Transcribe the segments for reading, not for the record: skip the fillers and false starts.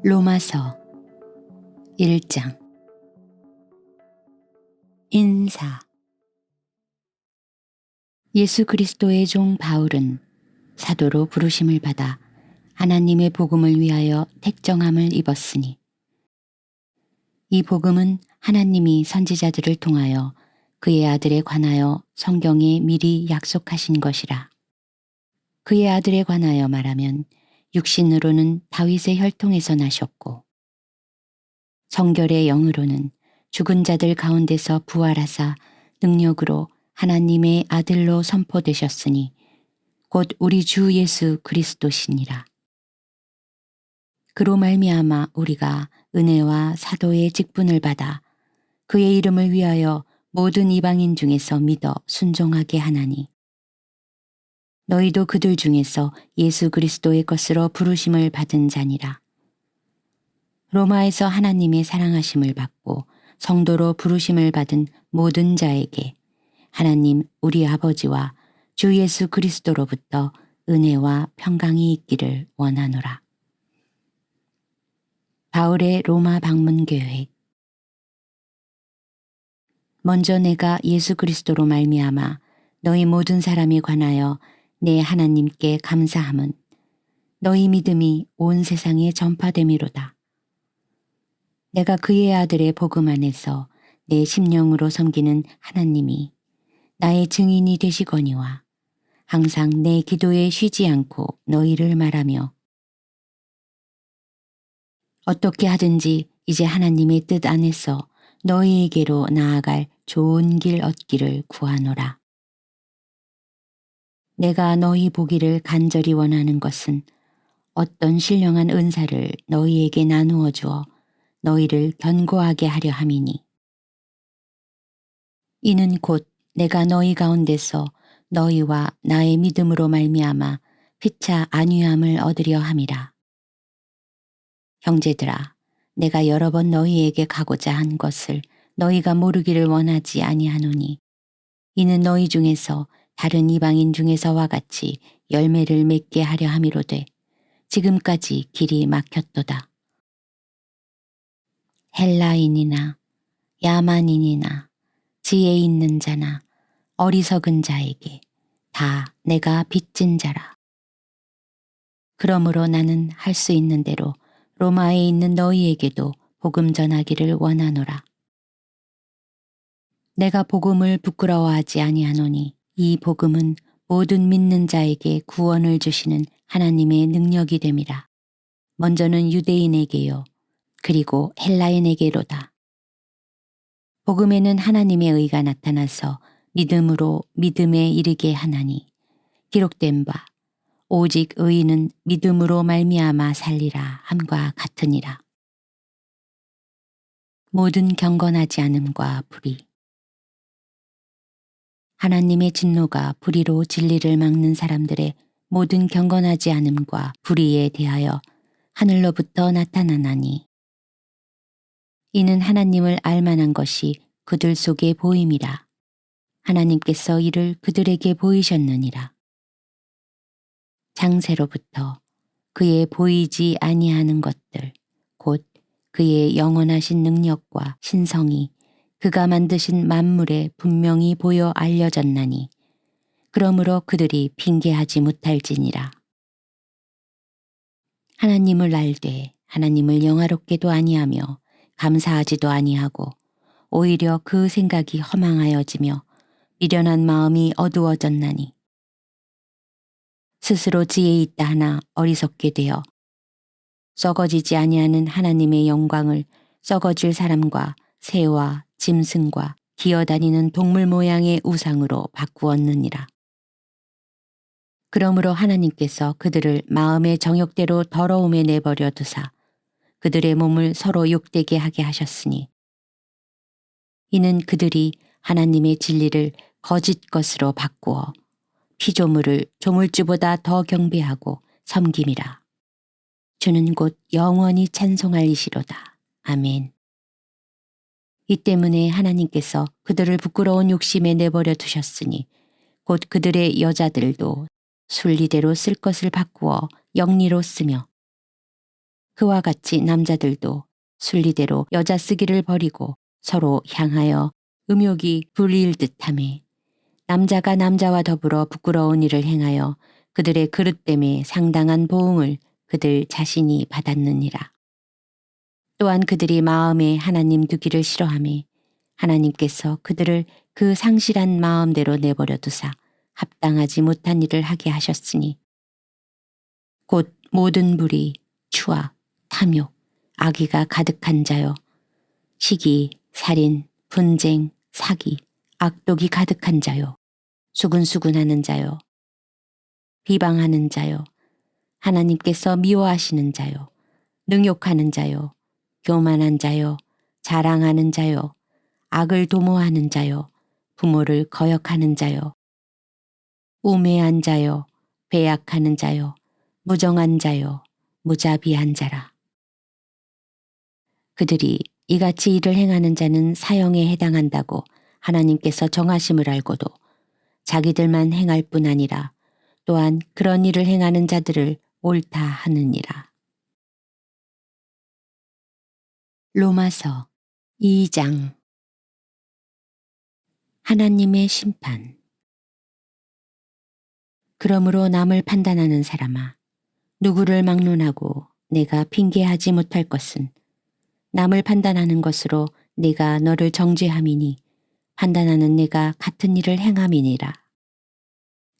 로마서 1장. 인사. 예수 그리스도의 종 바울은 사도로 부르심을 받아 하나님의 복음을 위하여 택정함을 입었으니, 이 복음은 하나님이 선지자들을 통하여 그의 아들에 관하여 성경에 미리 약속하신 것이라. 그의 아들에 관하여 말하면 육신으로는 다윗의 혈통에서 나셨고, 성결의 영으로는 죽은 자들 가운데서 부활하사 능력으로 하나님의 아들로 선포되셨으니 곧 우리 주 예수 그리스도시니라. 그로 말미암아 우리가 은혜와 사도의 직분을 받아 그의 이름을 위하여 모든 이방인 중에서 믿어 순종하게 하나니, 너희도 그들 중에서 예수 그리스도의 것으로 부르심을 받은 자니라. 로마에서 하나님의 사랑하심을 받고 성도로 부르심을 받은 모든 자에게 하나님 우리 아버지와 주 예수 그리스도로부터 은혜와 평강이 있기를 원하노라. 바울의 로마 방문 계획. 먼저 내가 예수 그리스도로 말미암아 너희 모든 사람에 관하여 내 하나님께 감사함은 너희 믿음이 온 세상에 전파됨이로다. 내가 그의 아들의 복음 안에서 내 심령으로 섬기는 하나님이 나의 증인이 되시거니와 항상 내 기도에 쉬지 않고 너희를 말하며, 어떻게 하든지 이제 하나님의 뜻 안에서 너희에게로 나아갈 좋은 길 얻기를 구하노라. 내가 너희 보기를 간절히 원하는 것은 어떤 신령한 은사를 너희에게 나누어 주어 너희를 견고하게 하려 함이니, 이는 곧 내가 너희 가운데서 너희와 나의 믿음으로 말미암아 피차 안위함을 얻으려 함이라. 형제들아, 내가 여러 번 너희에게 가고자 한 것을 너희가 모르기를 원하지 아니하노니, 이는 너희 중에서 다른 이방인 중에서와 같이 열매를 맺게 하려 함이로되 지금까지 길이 막혔도다. 헬라인이나 야만인이나 지혜 있는 자나 어리석은 자에게 다 내가 빚진 자라. 그러므로 나는 할 수 있는 대로 로마에 있는 너희에게도 복음 전하기를 원하노라. 내가 복음을 부끄러워하지 아니하노니 이 복음은 모든 믿는 자에게 구원을 주시는 하나님의 능력이 됨이라. 먼저는 유대인에게요, 그리고 헬라인에게로다. 복음에는 하나님의 의가 나타나서 믿음으로 믿음에 이르게 하나니, 기록된 바 오직 의인은 믿음으로 말미암아 살리라 함과 같으니라. 모든 경건하지 않음과 불의. 하나님의 진노가 불의로 진리를 막는 사람들의 모든 경건하지 않음과 불의에 대하여 하늘로부터 나타나나니, 이는 하나님을 알만한 것이 그들 속에 보임이라. 하나님께서 이를 그들에게 보이셨느니라. 창세로부터 그의 보이지 아니하는 것들, 곧 그의 영원하신 능력과 신성이 그가 만드신 만물에 분명히 보여 알려졌나니, 그러므로 그들이 핑계하지 못할지니라. 하나님을 알되 하나님을 영화롭게도 아니하며 감사하지도 아니하고 오히려 그 생각이 허망하여지며 미련한 마음이 어두워졌나니, 스스로 지혜 있다 하나 어리석게 되어 썩어지지 아니하는 하나님의 영광을 썩어질 사람과 새와 짐승과 기어다니는 동물 모양의 우상으로 바꾸었느니라. 그러므로 하나님께서 그들을 마음의 정욕대로 더러움에 내버려 두사 그들의 몸을 서로 욕되게 하게 하셨으니, 이는 그들이 하나님의 진리를 거짓 것으로 바꾸어 피조물을 조물주보다 더 경배하고 섬김이라. 주는 곧 영원히 찬송할 이시로다. 아멘. 이 때문에 하나님께서 그들을 부끄러운 욕심에 내버려 두셨으니 곧 그들의 여자들도 순리대로 쓸 것을 바꾸어 영리로 쓰며 그와 같이 남자들도 순리대로 여자 쓰기를 버리고 서로 향하여 음욕이 불일 듯하매 남자가 남자와 더불어 부끄러운 일을 행하여 그들의 그릇됨에 상당한 보응을 그들 자신이 받았느니라. 또한 그들이 마음에 하나님 두기를 싫어하매 하나님께서 그들을 그 상실한 마음대로 내버려 두사 합당하지 못한 일을 하게 하셨으니 곧 모든 불의, 추악, 탐욕, 악의가 가득한 자요 시기, 살인, 분쟁, 사기, 악독이 가득한 자요 수근수근하는 자요 비방하는 자요 하나님께서 미워하시는 자요 능욕하는 자요 교만한 자요 자랑하는 자요 악을 도모하는 자요 부모를 거역하는 자요 우매한 자요 배약하는 자요 무정한 자요 무자비한 자라. 그들이 이같이 일을 행하는 자는 사형에 해당한다고 하나님께서 정하심을 알고도 자기들만 행할 뿐 아니라 또한 그런 일을 행하는 자들을 옳다 하느니라. 로마서 2장. 하나님의 심판. 그러므로 남을 판단하는 사람아, 누구를 막론하고 내가 핑계하지 못할 것은 남을 판단하는 것으로 내가 너를 정죄함이니 판단하는 내가 같은 일을 행함이니라.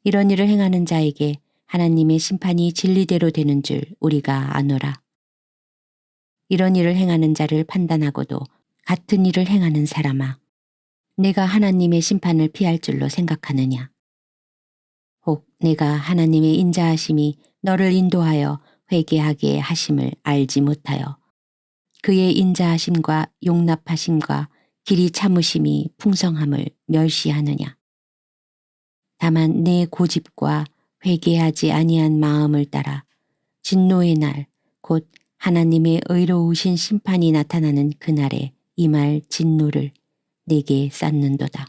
이런 일을 행하는 자에게 하나님의 심판이 진리대로 되는 줄 우리가 아노라. 이런 일을 행하는 자를 판단하고도 같은 일을 행하는 사람아, 내가 하나님의 심판을 피할 줄로 생각하느냐. 혹 내가 하나님의 인자하심이 너를 인도하여 회개하게 하심을 알지 못하여 그의 인자하심과 용납하심과 길이 참으심이 풍성함을 멸시하느냐. 다만 내 고집과 회개하지 아니한 마음을 따라 진노의 날 곧 하나님의 의로우신 심판이 나타나는 그날에 임할 진노를 내게 쌓는도다.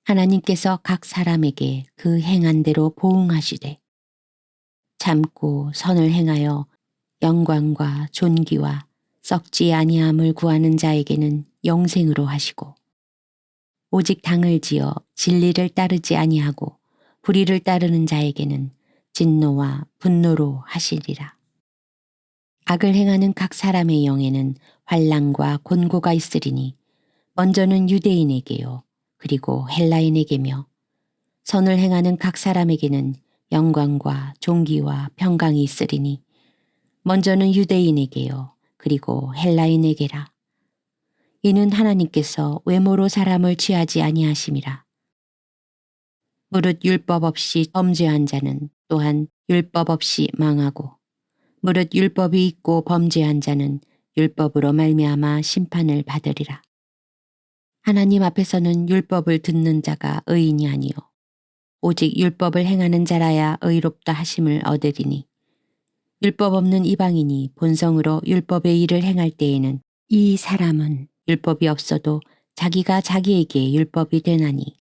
하나님께서 각 사람에게 그 행한 대로 보응하시되 참고 선을 행하여 영광과 존귀와 썩지 아니함을 구하는 자에게는 영생으로 하시고 오직 당을 지어 진리를 따르지 아니하고 불의를 따르는 자에게는 진노와 분노로 하시리라. 악을 행하는 각 사람의 영에는 환난과 곤고가 있으리니 먼저는 유대인에게요 그리고 헬라인에게며 선을 행하는 각 사람에게는 영광과 존귀와 평강이 있으리니 먼저는 유대인에게요 그리고 헬라인에게라. 이는 하나님께서 외모로 사람을 취하지 아니하심이라. 무릇 율법 없이 범죄한 자는 또한 율법 없이 망하고 무릇 율법이 있고 범죄한 자는 율법으로 말미암아 심판을 받으리라. 하나님 앞에서는 율법을 듣는 자가 의인이 아니요 오직 율법을 행하는 자라야 의롭다 하심을 얻으리니 율법 없는 이방인이 본성으로 율법의 일을 행할 때에는 이 사람은 율법이 없어도 자기가 자기에게 율법이 되나니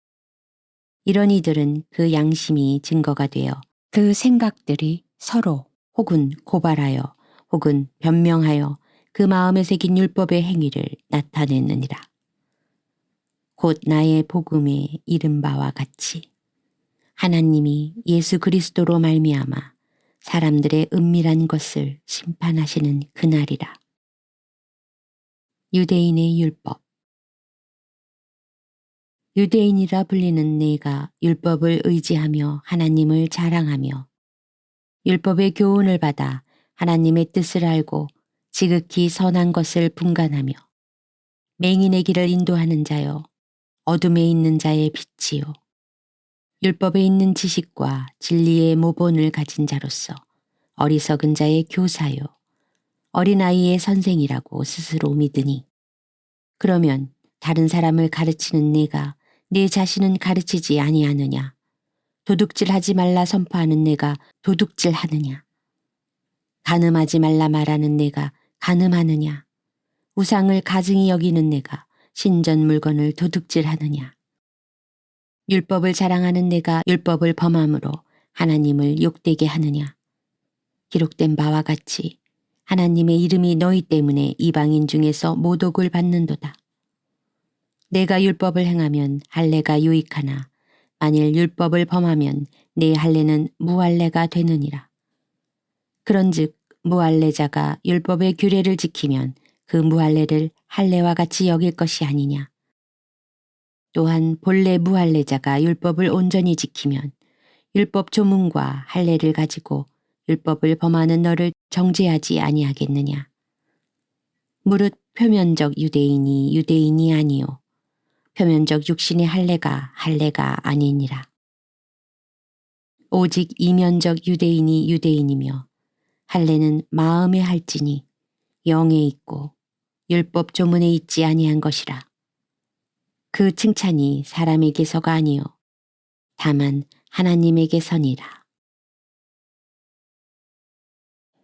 이런 이들은 그 양심이 증거가 되어 그 생각들이 서로 혹은 고발하여 혹은 변명하여 그 마음에 새긴 율법의 행위를 나타내느니라. 곧 나의 복음에 이른 바와 같이 하나님이 예수 그리스도로 말미암아 사람들의 은밀한 것을 심판하시는 그날이라. 유대인의 율법. 유대인이라 불리는 내가 율법을 의지하며 하나님을 자랑하며 율법의 교훈을 받아 하나님의 뜻을 알고 지극히 선한 것을 분간하며 맹인의 길을 인도하는 자요 어둠에 있는 자의 빛이요 율법에 있는 지식과 진리의 모본을 가진 자로서 어리석은 자의 교사요 어린아이의 선생이라고 스스로 믿으니 그러면 다른 사람을 가르치는 내가 내 자신은 가르치지 아니하느냐. 도둑질하지 말라 선포하는 내가 도둑질하느냐. 간음하지 말라 말하는 내가 간음하느냐. 우상을 가증히 여기는 내가 신전 물건을 도둑질하느냐. 율법을 자랑하는 내가 율법을 범함으로 하나님을 욕되게 하느냐. 기록된 바와 같이 하나님의 이름이 너희 때문에 이방인 중에서 모독을 받는도다. 내가 율법을 행하면 할례가 유익하나 만일 율법을 범하면 내 할례는 무할례가 되느니라. 그런즉 무할례자가 율법의 규례를 지키면 그 무할례를 할례와 같이 여길 것이 아니냐. 또한 본래 무할례자가 율법을 온전히 지키면 율법 조문과 할례를 가지고 율법을 범하는 너를 정죄하지 아니하겠느냐. 무릇 표면적 유대인이 유대인이 아니요 표면적 육신의 할례가 아니니라. 오직 이면적 유대인이 유대인이며 할례는 마음에 할지니 영에 있고 율법 조문에 있지 아니한 것이라. 그 칭찬이 사람에게서가 아니요 다만 하나님에게서니라.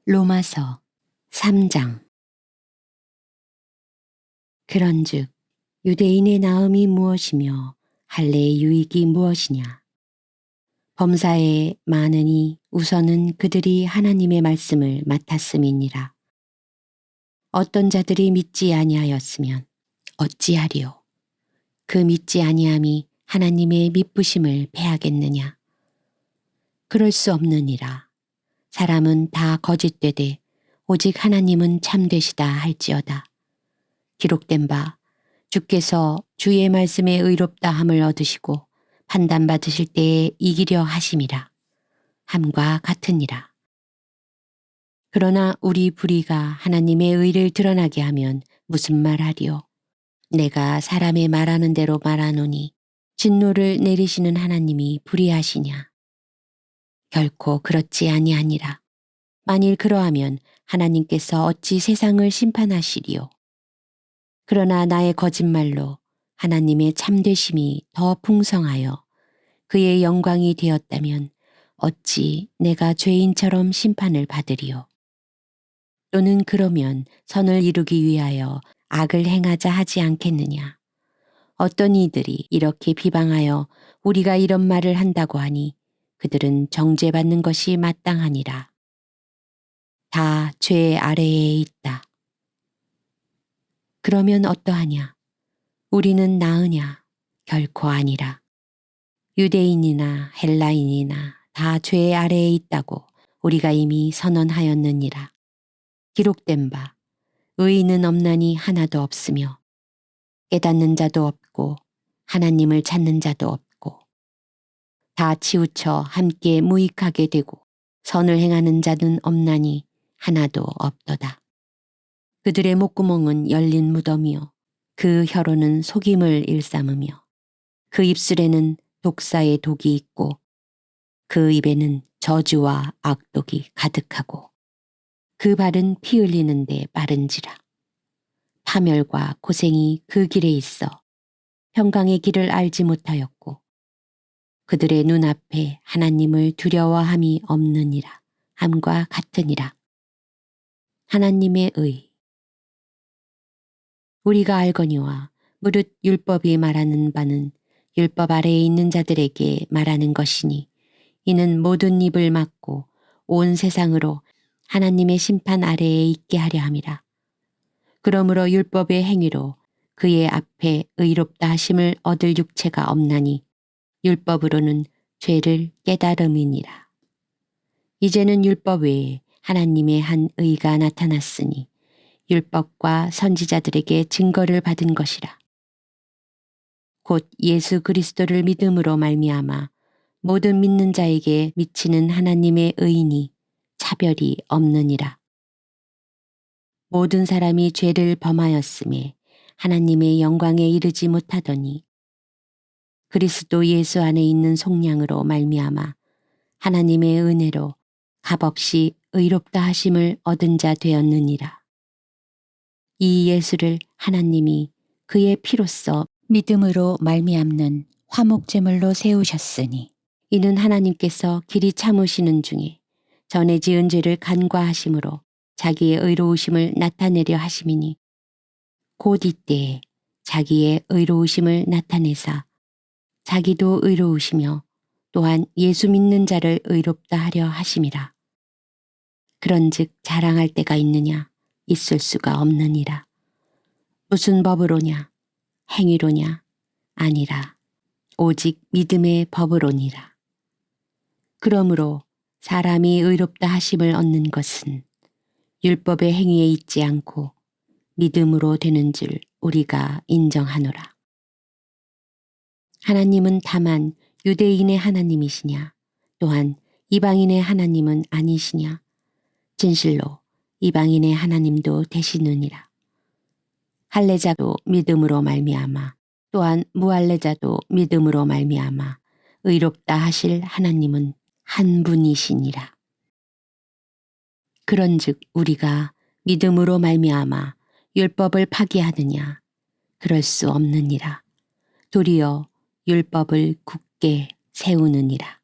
로마서 3장. 그런즉 유대인의 나음이 무엇이며 할례의 유익이 무엇이냐. 범사에 많으니 우선은 그들이 하나님의 말씀을 맡았음이니라. 어떤 자들이 믿지 아니하였으면 어찌하리요. 그 믿지 아니함이 하나님의 미쁘심을 패하겠느냐. 그럴 수 없느니라. 사람은 다 거짓되되 오직 하나님은 참되시다 할지어다. 기록된 바 주께서 주의 말씀에 의롭다 함을 얻으시고 판단받으실 때에 이기려 하심이라. 함과 같으니라. 그러나 우리 불의가 하나님의 의를 드러나게 하면 무슨 말하리요. 내가 사람의 말하는 대로 말하노니 진노를 내리시는 하나님이 불의하시냐. 결코 그렇지 아니하니라. 만일 그러하면 하나님께서 어찌 세상을 심판하시리요. 그러나 나의 거짓말로 하나님의 참되심이 더 풍성하여 그의 영광이 되었다면 어찌 내가 죄인처럼 심판을 받으리요. 또는 그러면 선을 이루기 위하여 악을 행하자 하지 않겠느냐. 어떤 이들이 이렇게 비방하여 우리가 이런 말을 한다고 하니 그들은 정죄받는 것이 마땅하니라. 다 죄 아래에 있다. 그러면 어떠하냐? 우리는 나으냐? 결코 아니라. 유대인이나 헬라인이나 다 죄 아래에 있다고 우리가 이미 선언하였느니라. 기록된 바 의인은 없나니 하나도 없으며 깨닫는 자도 없고 하나님을 찾는 자도 없고 다 치우쳐 함께 무익하게 되고 선을 행하는 자는 없나니 하나도 없도다. 그들의 목구멍은 열린 무덤이요 그 혀로는 속임을 일삼으며 그 입술에는 독사의 독이 있고 그 입에는 저주와 악독이 가득하고 그 발은 피 흘리는데 빠른지라. 파멸과 고생이 그 길에 있어 평강의 길을 알지 못하였고 그들의 눈앞에 하나님을 두려워함이 없느니라. 함과 같으니라. 하나님의 의. 우리가 알거니와 무릇 율법이 말하는 바는 율법 아래에 있는 자들에게 말하는 것이니 이는 모든 입을 막고 온 세상으로 하나님의 심판 아래에 있게 하려 함이라. 그러므로 율법의 행위로 그의 앞에 의롭다 하심을 얻을 육체가 없나니 율법으로는 죄를 깨달음이니라. 이제는 율법 외에 하나님의 한 의가 나타났으니 율법과 선지자들에게 증거를 받은 것이라. 곧 예수 그리스도를 믿음으로 말미암아 모든 믿는 자에게 미치는 하나님의 의인이 차별이 없느니라. 모든 사람이 죄를 범하였음에 하나님의 영광에 이르지 못하더니 그리스도 예수 안에 있는 속량으로 말미암아 하나님의 은혜로 값없이 의롭다 하심을 얻은 자 되었느니라. 이 예수를 하나님이 그의 피로써 믿음으로 말미암는 화목제물로 세우셨으니 이는 하나님께서 길이 참으시는 중에 전에 지은 죄를 간과하심으로 자기의 의로우심을 나타내려 하심이니 곧 이때에 자기의 의로우심을 나타내사 자기도 의로우시며 또한 예수 믿는 자를 의롭다 하려 하심이라. 그런즉 자랑할 때가 있느냐? 있을 수가 없느니라. 무슨 법으로냐? 행위로냐? 아니라 오직 믿음의 법으로니라. 그러므로 사람이 의롭다 하심을 얻는 것은 율법의 행위에 있지 않고 믿음으로 되는 줄 우리가 인정하노라. 하나님은 다만 유대인의 하나님이시냐? 또한 이방인의 하나님은 아니시냐? 진실로 이방인의 하나님도 되시느니라. 할례자도 믿음으로 말미암아 또한 무할례자도 믿음으로 말미암아 의롭다 하실 하나님은 한 분이시니라. 그런즉 우리가 믿음으로 말미암아 율법을 파기하느냐? 그럴 수 없느니라. 도리어 율법을 굳게 세우느니라.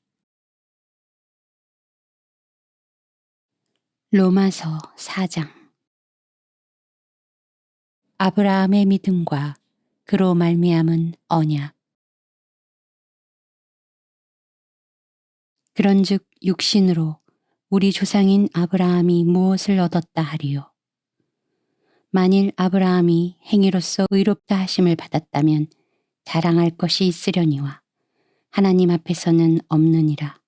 로마서 4장. 아브라함의 믿음과 그로 말미암은 언약. 그런즉 육신으로 우리 조상인 아브라함이 무엇을 얻었다 하리요? 만일 아브라함이 행위로서 의롭다 하심을 받았다면 자랑할 것이 있으려니와 하나님 앞에서는 없느니라.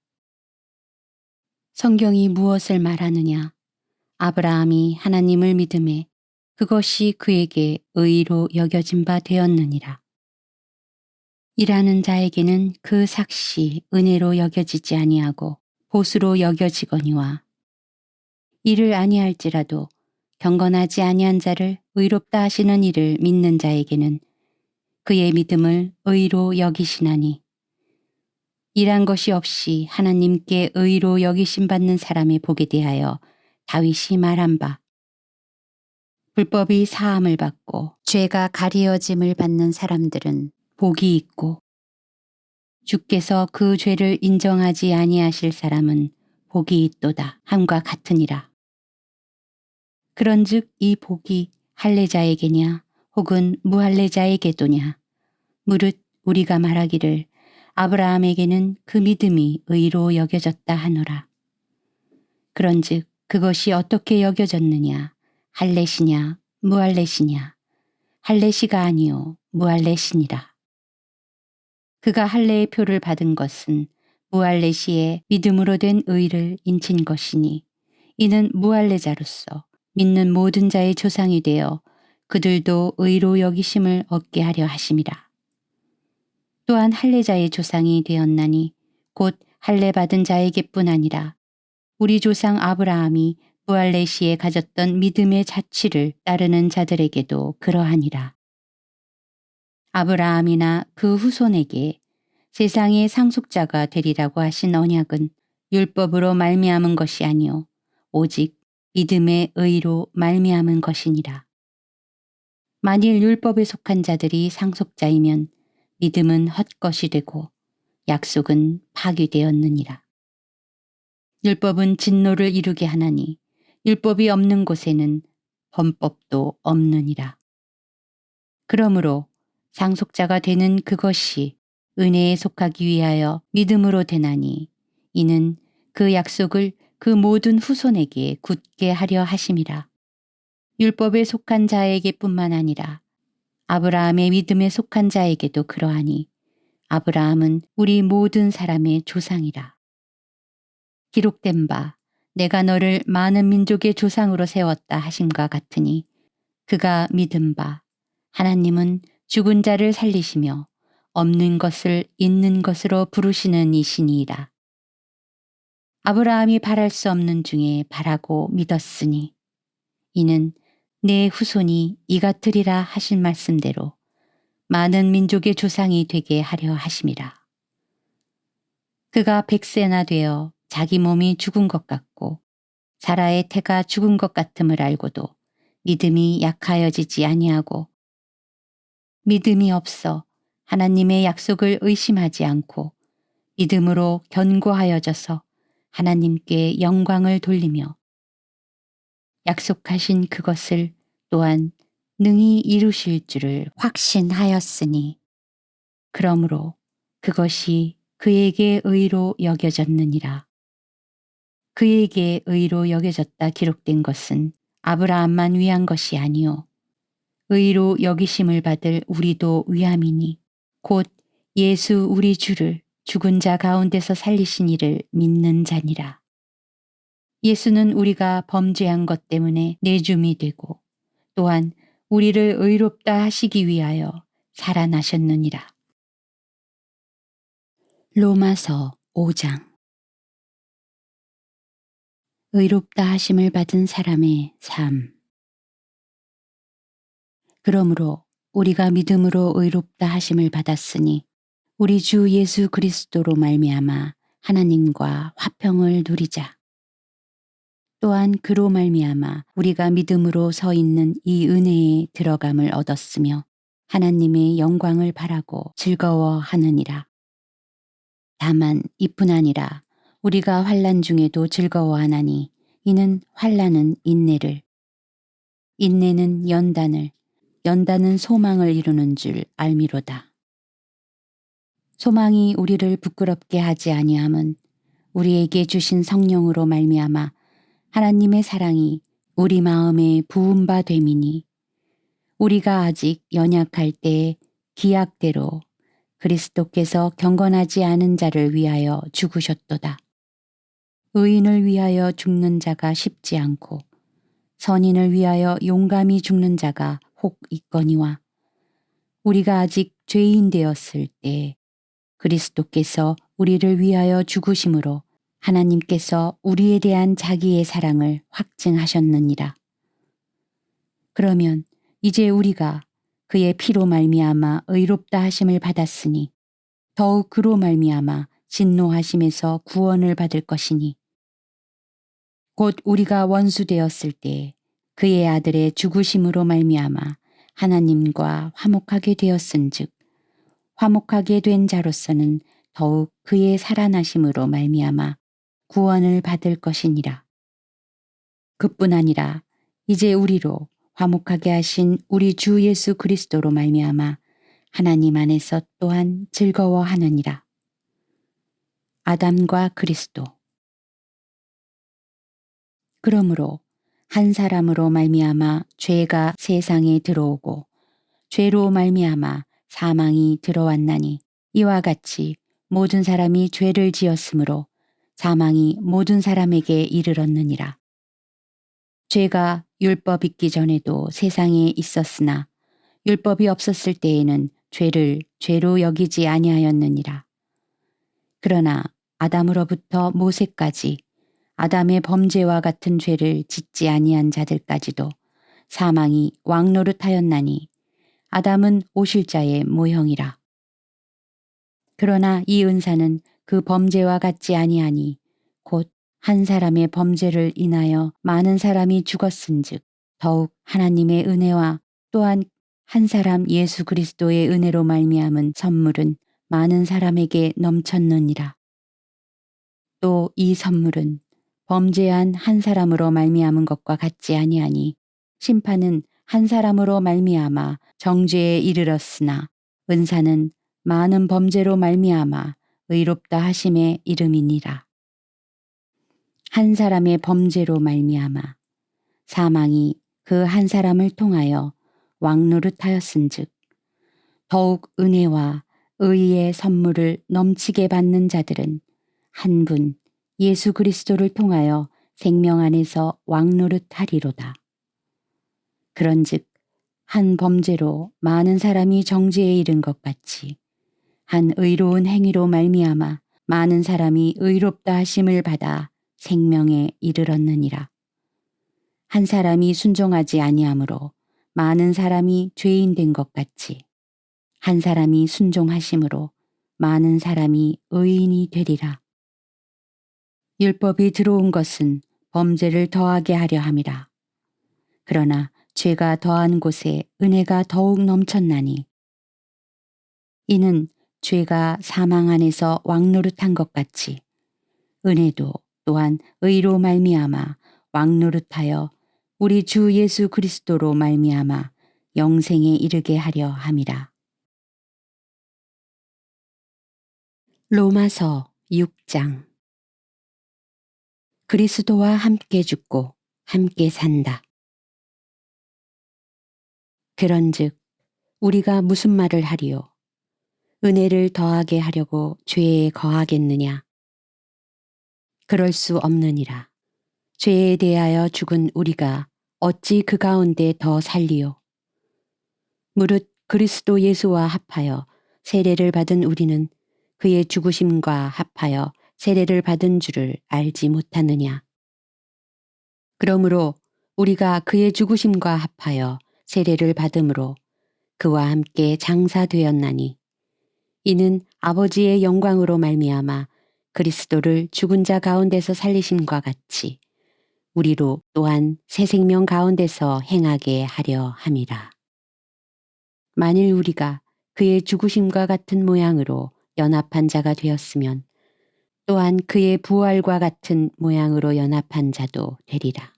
성경이 무엇을 말하느냐? 아브라함이 하나님을 믿음에 그것이 그에게 의로 여겨진 바 되었느니라. 일하는 자에게는 그 삭시 은혜로 여겨지지 아니하고 보수로 여겨지거니와 일을 아니할지라도 경건하지 아니한 자를 의롭다 하시는 이를 믿는 자에게는 그의 믿음을 의로 여기시나니 일한 것이 없이 하나님께 의로 여기심 받는 사람의 복에 대하여 다윗이 말한 바 불법이 사함을 받고 죄가 가리어짐을 받는 사람들은 복이 있고 주께서 그 죄를 인정하지 아니하실 사람은 복이 있도다 함과 같으니라. 그런즉 이 복이 할례자에게냐 혹은 무할례자에게도냐 무릇 우리가 말하기를 아브라함에게는 그 믿음이 의로 여겨졌다 하노라. 그런즉 그것이 어떻게 여겨졌느냐? 할례시냐 무할례시냐? 할례시가 아니요 무할례시니라. 그가 할례의 표를 받은 것은 무할례시에 믿음으로 된 의를 인친 것이니 이는 무할례자로서 믿는 모든 자의 조상이 되어 그들도 의로 여기심을 얻게 하려 하심이라. 또한 할례자의 조상이 되었나니 곧 할례 받은 자에게뿐 아니라 우리 조상 아브라함이 무할례시에 가졌던 믿음의 자취를 따르는 자들에게도 그러하니라. 아브라함이나 그 후손에게 세상의 상속자가 되리라고 하신 언약은 율법으로 말미암은 것이 아니요 오직 믿음의 의로 말미암은 것이니라. 만일 율법에 속한 자들이 상속자이면 믿음은 헛것이 되고 약속은 파기되었느니라. 율법은 진노를 이루게 하나니 율법이 없는 곳에는 범법도 없느니라. 그러므로 상속자가 되는 그것이 은혜에 속하기 위하여 믿음으로 되나니 이는 그 약속을 그 모든 후손에게 굳게 하려 하심이라. 율법에 속한 자에게뿐만 아니라 아브라함의 믿음에 속한 자에게도 그러하니 아브라함은 우리 모든 사람의 조상이라. 기록된 바 내가 너를 많은 민족의 조상으로 세웠다 하심과 같으니 그가 믿은 바 하나님은 죽은 자를 살리시며 없는 것을 있는 것으로 부르시는 이시니이다. 아브라함이 바랄 수 없는 중에 바라고 믿었으니 이는 내 후손이 이 같으리라 하신 말씀대로 많은 민족의 조상이 되게 하려 하심이라. 그가 100세나 되어 자기 몸이 죽은 것 같고 사라의 태가 죽은 것 같음을 알고도 믿음이 약하여지지 아니하고 믿음이 없어 하나님의 약속을 의심하지 않고 믿음으로 견고하여져서 하나님께 영광을 돌리며 약속하신 그것을 또한 능히 이루실 줄을 확신하였으니 그러므로 그것이 그에게 의로 여겨졌느니라. 그에게 의로 여겨졌다 기록된 것은 아브라함만 위한 것이 아니요 의로 여기심을 받을 우리도 위함이니 곧 예수 우리 주를 죽은 자 가운데서 살리신 이를 믿는 자니라. 예수는 우리가 범죄한 것 때문에 내줌이 되고 또한 우리를 의롭다 하시기 위하여 살아나셨느니라. 로마서 5장. 의롭다 하심을 받은 사람의 삶. 그러므로 우리가 믿음으로 의롭다 하심을 받았으니 우리 주 예수 그리스도로 말미암아 하나님과 화평을 누리자. 또한 그로 말미암아 우리가 믿음으로 서 있는 이 은혜에 들어감을 얻었으며 하나님의 영광을 바라고 즐거워하느니라. 다만 이뿐 아니라 우리가 환난 중에도 즐거워하나니 이는 환난은 인내를, 인내는 연단을, 연단은 소망을 이루는 줄 알미로다. 소망이 우리를 부끄럽게 하지 아니함은 우리에게 주신 성령으로 말미암아 하나님의 사랑이 우리 마음에 부은 바 됨이니 우리가 아직 연약할 때에 기약대로 그리스도께서 경건하지 않은 자를 위하여 죽으셨도다. 의인을 위하여 죽는 자가 쉽지 않고 선인을 위하여 용감히 죽는 자가 혹 있거니와 우리가 아직 죄인 되었을 때 그리스도께서 우리를 위하여 죽으심으로 하나님께서 우리에 대한 자기의 사랑을 확증하셨느니라. 그러면 이제 우리가 그의 피로 말미암아 의롭다 하심을 받았으니 더욱 그로 말미암아 진노하심에서 구원을 받을 것이니 곧 우리가 원수 되었을 때 그의 아들의 죽으심으로 말미암아 하나님과 화목하게 되었은즉 화목하게 된 자로서는 더욱 그의 살아나심으로 말미암아 구원을 받을 것이니라. 그뿐 아니라 이제 우리로 화목하게 하신 우리 주 예수 그리스도로 말미암아 하나님 안에서 또한 즐거워하느니라. 아담과 그리스도. 그러므로 한 사람으로 말미암아 죄가 세상에 들어오고 죄로 말미암아 사망이 들어왔나니 이와 같이 모든 사람이 죄를 지었으므로 사망이 모든 사람에게 이르렀느니라. 죄가 율법 있기 전에도 세상에 있었으나 율법이 없었을 때에는 죄를 죄로 여기지 아니하였느니라. 그러나 아담으로부터 모세까지 아담의 범죄와 같은 죄를 짓지 아니한 자들까지도 사망이 왕노릇하였나니 아담은 오실 자의 모형이라. 그러나 이 은사는 그 범죄와 같지 아니하니 곧 한 사람의 범죄를 인하여 많은 사람이 죽었은즉 더욱 하나님의 은혜와 또한 한 사람 예수 그리스도의 은혜로 말미암은 선물은 많은 사람에게 넘쳤느니라. 또 이 선물은 범죄한 한 사람으로 말미암은 것과 같지 아니하니 심판은 한 사람으로 말미암아 정죄에 이르렀으나 은사는 많은 범죄로 말미암아 의롭다 하심의 이름이니라. 한 사람의 범죄로 말미암아 사망이 그 한 사람을 통하여 왕노릇하였은즉 더욱 은혜와 의의 선물을 넘치게 받는 자들은 한 분 예수 그리스도를 통하여 생명 안에서 왕노릇하리로다. 그런즉 한 범죄로 많은 사람이 정죄에 이른 것 같이 한 의로운 행위로 말미암아 많은 사람이 의롭다 하심을 받아 생명에 이르렀느니라. 한 사람이 순종하지 아니하므로 많은 사람이 죄인 된 것 같이 한 사람이 순종하심으로 많은 사람이 의인이 되리라. 율법이 들어온 것은 범죄를 더하게 하려 함이라. 그러나 죄가 더한 곳에 은혜가 더욱 넘쳤나니 이는 죄가 사망 안에서 왕노릇한 것 같이 은혜도 또한 의로 말미암아 왕노릇하여 우리 주 예수 그리스도로 말미암아 영생에 이르게 하려 함이라. 로마서 6장. 그리스도와 함께 죽고 함께 산다. 그런즉 우리가 무슨 말을 하리요? 은혜를 더하게 하려고 죄에 거하겠느냐? 그럴 수 없느니라. 죄에 대하여 죽은 우리가 어찌 그 가운데 더 살리요? 무릇 그리스도 예수와 합하여 세례를 받은 우리는 그의 죽으심과 합하여 세례를 받은 줄을 알지 못하느냐? 그러므로 우리가 그의 죽으심과 합하여 세례를 받음으로 그와 함께 장사되었나니 이는 아버지의 영광으로 말미암아 그리스도를 죽은 자 가운데서 살리심과 같이 우리로 또한 새 생명 가운데서 행하게 하려 함이라. 만일 우리가 그의 죽으심과 같은 모양으로 연합한 자가 되었으면 또한 그의 부활과 같은 모양으로 연합한 자도 되리라.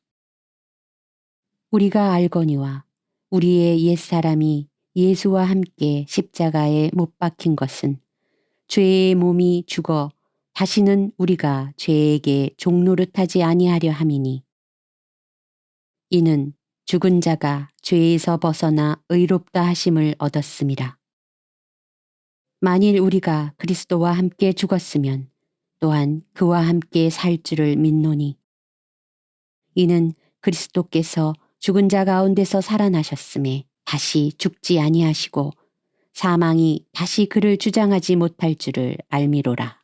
우리가 알거니와 우리의 옛사람이 예수와 함께 십자가에 못 박힌 것은 죄의 몸이 죽어 다시는 우리가 죄에게 종노릇하지 아니하려 함이니 이는 죽은 자가 죄에서 벗어나 의롭다 하심을 얻었음이라. 만일 우리가 그리스도와 함께 죽었으면 또한 그와 함께 살 줄을 믿노니 이는 그리스도께서 죽은 자 가운데서 살아나셨음에 다시 죽지 아니하시고 사망이 다시 그를 주장하지 못할 줄을 알미로라.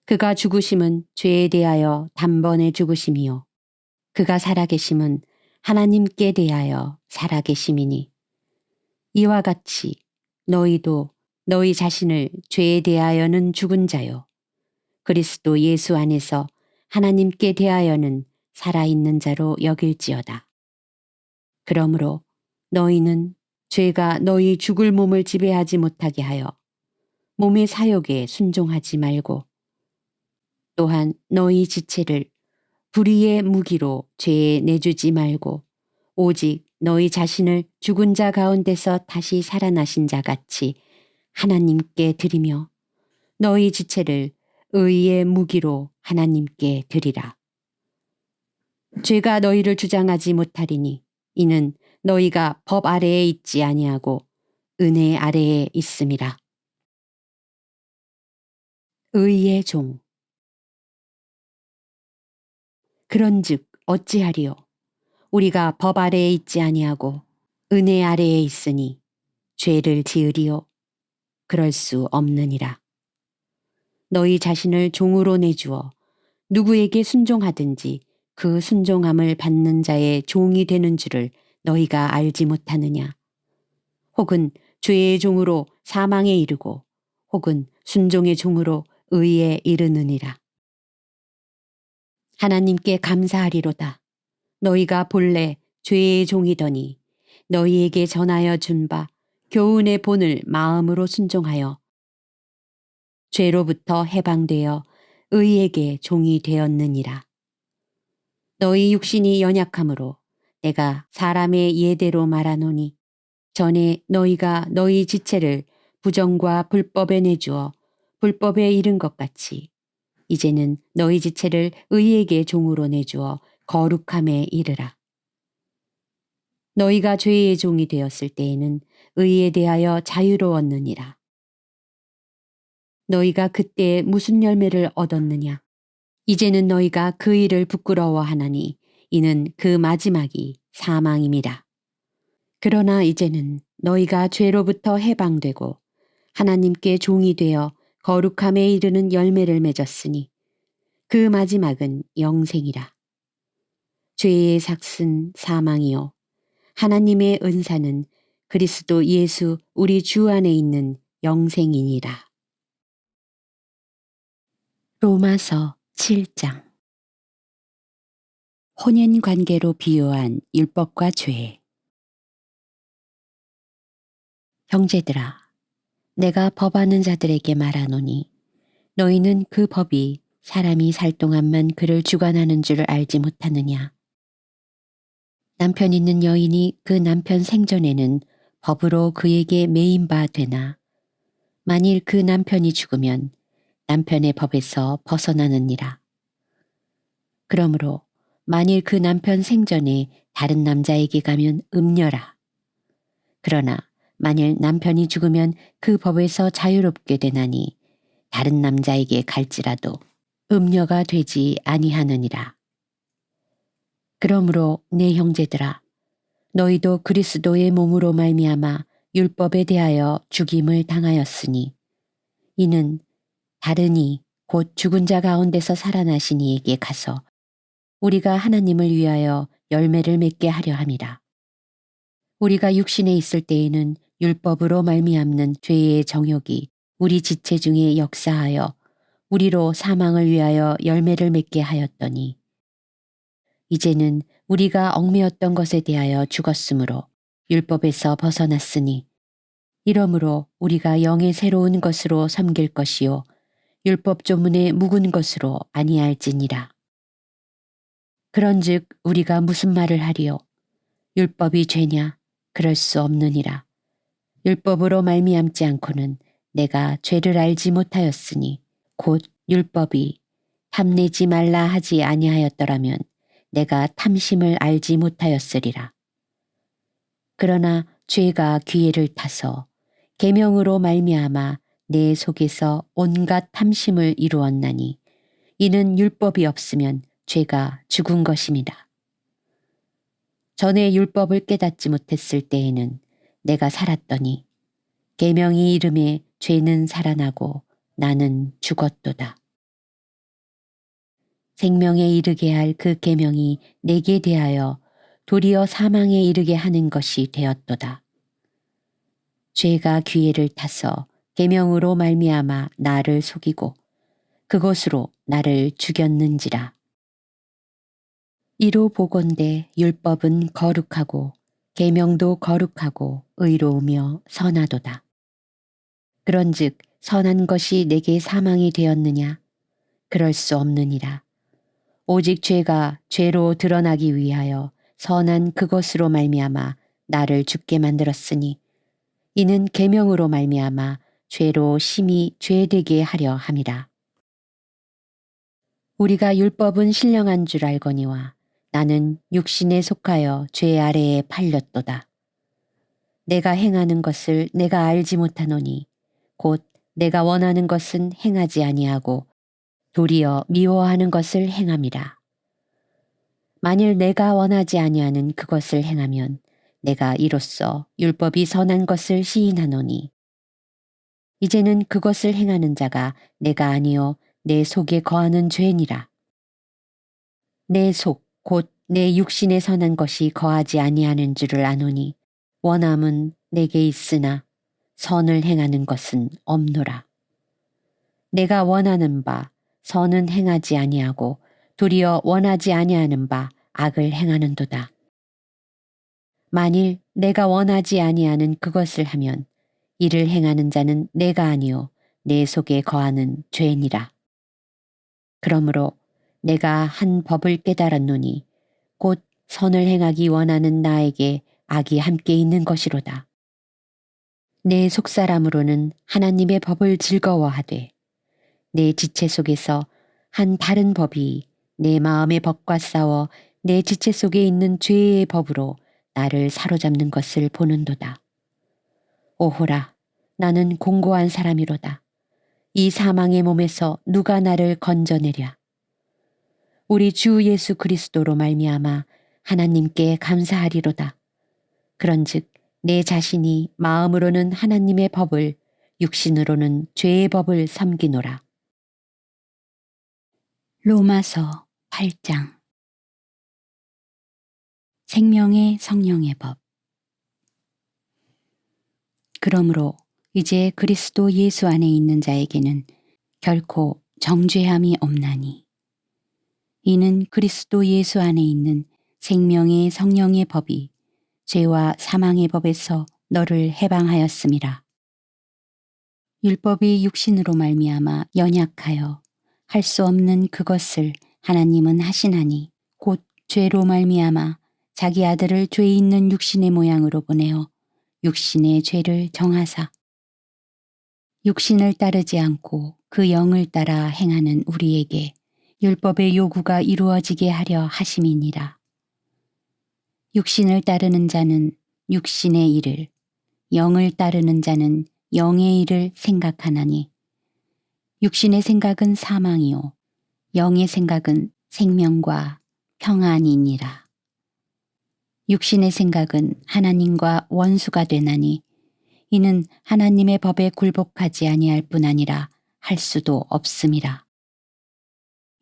그가 죽으심은 죄에 대하여 단번에 죽으심이요 그가 살아계심은 하나님께 대하여 살아계심이니 이와 같이 너희도 너희 자신을 죄에 대하여는 죽은 자요 그리스도 예수 안에서 하나님께 대하여는 살아있는 자로 여길지어다. 그러므로 너희는 죄가 너희 죽을 몸을 지배하지 못하게 하여 몸의 사욕에 순종하지 말고 또한 너희 지체를 불의의 무기로 죄에 내주지 말고 오직 너희 자신을 죽은 자 가운데서 다시 살아나신 자 같이 하나님께 드리며 너희 지체를 의의 무기로 하나님께 드리라. 죄가 너희를 주장하지 못하리니 이는 너희가 법 아래에 있지 아니하고 은혜 아래에 있음이라. 의의 종. 그런즉 어찌하리요? 우리가 법 아래에 있지 아니하고 은혜 아래에 있으니 죄를 지으리요? 그럴 수 없느니라. 너희 자신을 종으로 내주어 누구에게 순종하든지 그 순종함을 받는 자의 종이 되는 줄을 너희가 알지 못하느냐? 혹은 죄의 종으로 사망에 이르고 혹은 순종의 종으로 의에 이르느니라. 하나님께 감사하리로다. 너희가 본래 죄의 종이더니 너희에게 전하여 준 바 교훈의 본을 마음으로 순종하여 죄로부터 해방되어 의에게 종이 되었느니라. 너희 육신이 연약함으로 내가 사람의 예대로 말하노니 전에 너희가 너희 지체를 부정과 불법에 내주어 불법에 이른 것 같이 이제는 너희 지체를 의에게 종으로 내주어 거룩함에 이르라. 너희가 죄의 종이 되었을 때에는 의에 대하여 자유로웠느니라. 너희가 그때 무슨 열매를 얻었느냐? 이제는 너희가 그 일을 부끄러워하나니 이는 그 마지막이 사망임이라. 그러나 이제는 너희가 죄로부터 해방되고 하나님께 종이 되어 거룩함에 이르는 열매를 맺었으니 그 마지막은 영생이라. 죄의 삭은 사망이요 하나님의 은사는 그리스도 예수 우리 주 안에 있는 영생이니라. 로마서 7장. 혼인 관계로 비유한 율법과 죄. 형제들아, 내가 법하는 자들에게 말하노니 너희는 그 법이 사람이 살 동안만 그를 주관하는 줄을 알지 못하느냐. 남편 있는 여인이 그 남편 생전에는 법으로 그에게 매인 바 되나 만일 그 남편이 죽으면 남편의 법에서 벗어나느니라. 그러므로 만일 그 남편 생전에 다른 남자에게 가면 음녀라. 그러나 만일 남편이 죽으면 그 법에서 자유롭게 되나니 다른 남자에게 갈지라도 음녀가 되지 아니하느니라. 그러므로 내 형제들아, 너희도 그리스도의 몸으로 말미암아 율법에 대하여 죽임을 당하였으니 이는 다른 곧 죽은 자 가운데서 살아나신 이에게 가서 우리가 하나님을 위하여 열매를 맺게 하려 함이라. 우리가 육신에 있을 때에는 율법으로 말미암는 죄의 정욕이 우리 지체 중에 역사하여 우리로 사망을 위하여 열매를 맺게 하였더니 이제는 우리가 얽매였던 것에 대하여 죽었으므로 율법에서 벗어났으니 이러므로 우리가 영의 새로운 것으로 섬길 것이요 율법 조문의 묵은 것으로 아니할지니라. 그런즉 우리가 무슨 말을 하리요? 율법이 죄냐? 그럴 수 없느니라. 율법으로 말미암지 않고는 내가 죄를 알지 못하였으니 곧 율법이 탐내지 말라 하지 아니하였더라면 내가 탐심을 알지 못하였으리라. 그러나 죄가 기회를 타서 계명으로 말미암아 내 속에서 온갖 탐심을 이루었나니 이는 율법이 없으면 죄가 죽은 것임이라. 전에 율법을 깨닫지 못했을 때에는 내가 살았더니 계명이 이름에 죄는 살아나고 나는 죽었도다. 생명에 이르게 할 그 계명이 내게 대하여 도리어 사망에 이르게 하는 것이 되었도다. 죄가 기회를 타서 계명으로 말미암아 나를 속이고 그것으로 나를 죽였는지라. 이로 보건대 율법은 거룩하고 계명도 거룩하고 의로우며 선하도다. 그런즉 선한 것이 내게 사망이 되었느냐? 그럴 수 없느니라. 오직 죄가 죄로 드러나기 위하여 선한 그것으로 말미암아 나를 죽게 만들었으니 이는 계명으로 말미암아 죄로 심히 죄되게 하려 함이라. 우리가 율법은 신령한 줄 알거니와 나는 육신에 속하여 죄 아래에 팔렸도다. 내가 행하는 것을 내가 알지 못하노니 곧 내가 원하는 것은 행하지 아니하고 도리어 미워하는 것을 행함이라. 만일 내가 원하지 아니하는 그것을 행하면 내가 이로써 율법이 선한 것을 시인하노니 이제는 그것을 행하는 자가 내가 아니요 내 속에 거하는 죄니라. 내 속 곧 내 육신에 선한 것이 거하지 아니하는 줄을 아노니 원함은 내게 있으나 선을 행하는 것은 없노라. 내가 원하는 바 선은 행하지 아니하고 도리어 원하지 아니하는 바 악을 행하는도다. 만일 내가 원하지 아니하는 그것을 하면 이를 행하는 자는 내가 아니요 내 속에 거하는 죄니라. 그러므로 내가 한 법을 깨달았노니 곧 선을 행하기 원하는 나에게 악이 함께 있는 것이로다. 내 속사람으로는 하나님의 법을 즐거워하되 내 지체 속에서 한 다른 법이 내 마음의 법과 싸워 내 지체 속에 있는 죄의 법으로 나를 사로잡는 것을 보는도다. 오호라, 나는 공고한 사람이로다. 이 사망의 몸에서 누가 나를 건져내랴. 우리 주 예수 그리스도로 말미암아 하나님께 감사하리로다. 그런즉 내 자신이 마음으로는 하나님의 법을 육신으로는 죄의 법을 섬기노라. 로마서 8장. 생명의 성령의 법. 그러므로 이제 그리스도 예수 안에 있는 자에게는 결코 정죄함이 없나니 이는 그리스도 예수 안에 있는 생명의 성령의 법이 죄와 사망의 법에서 너를 해방하였음이라. 율법이 육신으로 말미암아 연약하여 할 수 없는 그것을 하나님은 하시나니 곧 죄로 말미암아 자기 아들을 죄 있는 육신의 모양으로 보내어 육신의 죄를 정하사 육신을 따르지 않고 그 영을 따라 행하는 우리에게 율법의 요구가 이루어지게 하려 하심이니라. 육신을 따르는 자는 육신의 일을, 영을 따르는 자는 영의 일을 생각하나니 육신의 생각은 사망이요 영의 생각은 생명과 평안이니라. 육신의 생각은 하나님과 원수가 되나니 이는 하나님의 법에 굴복하지 아니할 뿐 아니라 할 수도 없음이라.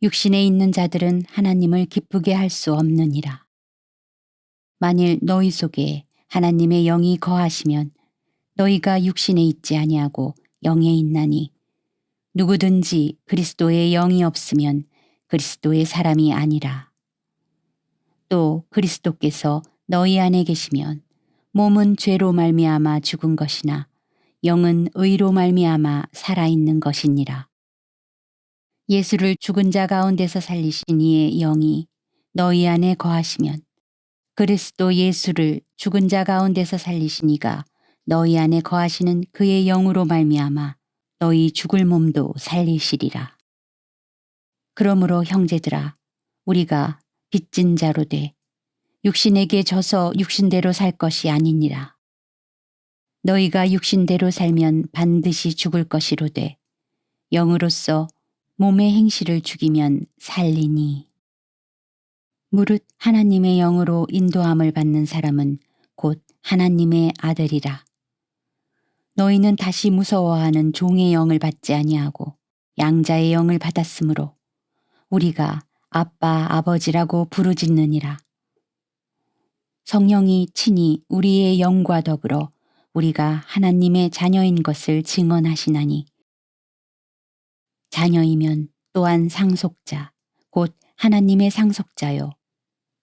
육신에 있는 자들은 하나님을 기쁘게 할 수 없느니라. 만일 너희 속에 하나님의 영이 거하시면 너희가 육신에 있지 아니하고 영에 있나니 누구든지 그리스도의 영이 없으면 그리스도의 사람이 아니라. 또 그리스도께서 너희 안에 계시면 몸은 죄로 말미암아 죽은 것이나 영은 의로 말미암아 살아있는 것이니라. 예수를 죽은 자 가운데서 살리신 이의 영이 너희 안에 거하시면 그리스도 예수를 죽은 자 가운데서 살리신 이가 너희 안에 거하시는 그의 영으로 말미암아 너희 죽을 몸도 살리시리라. 그러므로 형제들아 우리가 빚진 자로 돼 육신에게 져서 육신대로 살 것이 아니니라. 너희가 육신대로 살면 반드시 죽을 것이로되 영으로서 몸의 행실을 죽이면 살리니. 무릇 하나님의 영으로 인도함을 받는 사람은 곧 하나님의 아들이라. 너희는 다시 무서워하는 종의 영을 받지 아니하고 양자의 영을 받았으므로 우리가 아빠 아버지라고 부르짖느니라. 성령이 친히 우리의 영과 더불어 우리가 하나님의 자녀인 것을 증언하시나니 자녀이면 또한 상속자 곧 하나님의 상속자요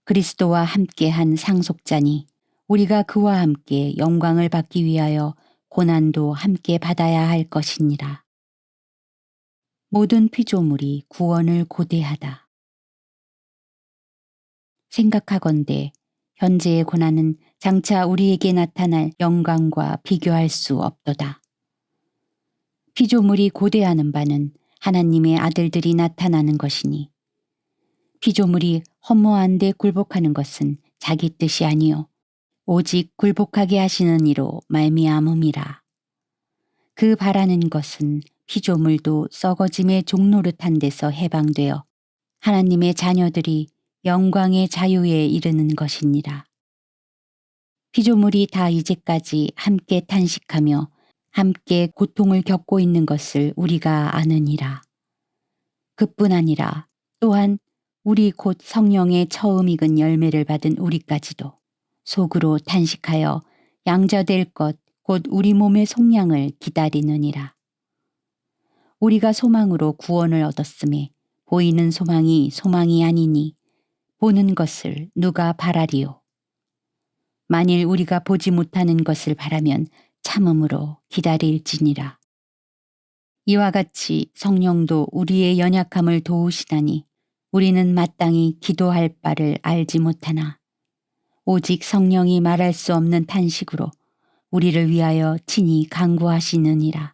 그리스도와 함께한 상속자니 우리가 그와 함께 영광을 받기 위하여 고난도 함께 받아야 할 것이니라. 모든 피조물이 구원을 고대하다. 생각하건대 현재의 고난은 장차 우리에게 나타날 영광과 비교할 수 없도다. 피조물이 고대하는 바는 하나님의 아들들이 나타나는 것이니 피조물이 허무한 데 굴복하는 것은 자기 뜻이 아니요 오직 굴복하게 하시는 이로 말미암음이라. 그 바라는 것은 피조물도 썩어짐의 종노릇한 데서 해방되어 하나님의 자녀들이 영광의 자유에 이르는 것이니라. 피조물이 다 이제까지 함께 탄식하며 함께 고통을 겪고 있는 것을 우리가 아느니라. 그뿐 아니라 또한 우리 곧 성령의 처음 익은 열매를 받은 우리까지도 속으로 탄식하여 양자될 것 곧 우리 몸의 속량을 기다리느니라. 우리가 소망으로 구원을 얻었음에 보이는 소망이 소망이 아니니 보는 것을 누가 바라리요. 만일 우리가 보지 못하는 것을 바라면 참음으로 기다릴지니라. 이와 같이 성령도 우리의 연약함을 도우시다니 우리는 마땅히 기도할 바를 알지 못하나 오직 성령이 말할 수 없는 탄식으로 우리를 위하여 친히 간구하시느니라.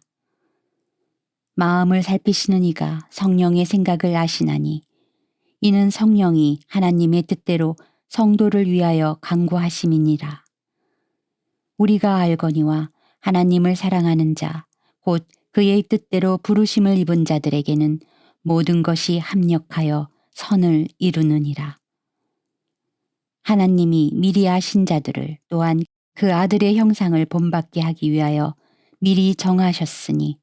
마음을 살피시는 이가 성령의 생각을 아시나니 이는 성령이 하나님의 뜻대로 성도를 위하여 간구하심이니라. 우리가 알거니와 하나님을 사랑하는 자 곧 그의 뜻대로 부르심을 입은 자들에게는 모든 것이 합력하여 선을 이루느니라. 하나님이 미리 아신 자들을 또한 그 아들의 형상을 본받게 하기 위하여 미리 정하셨으니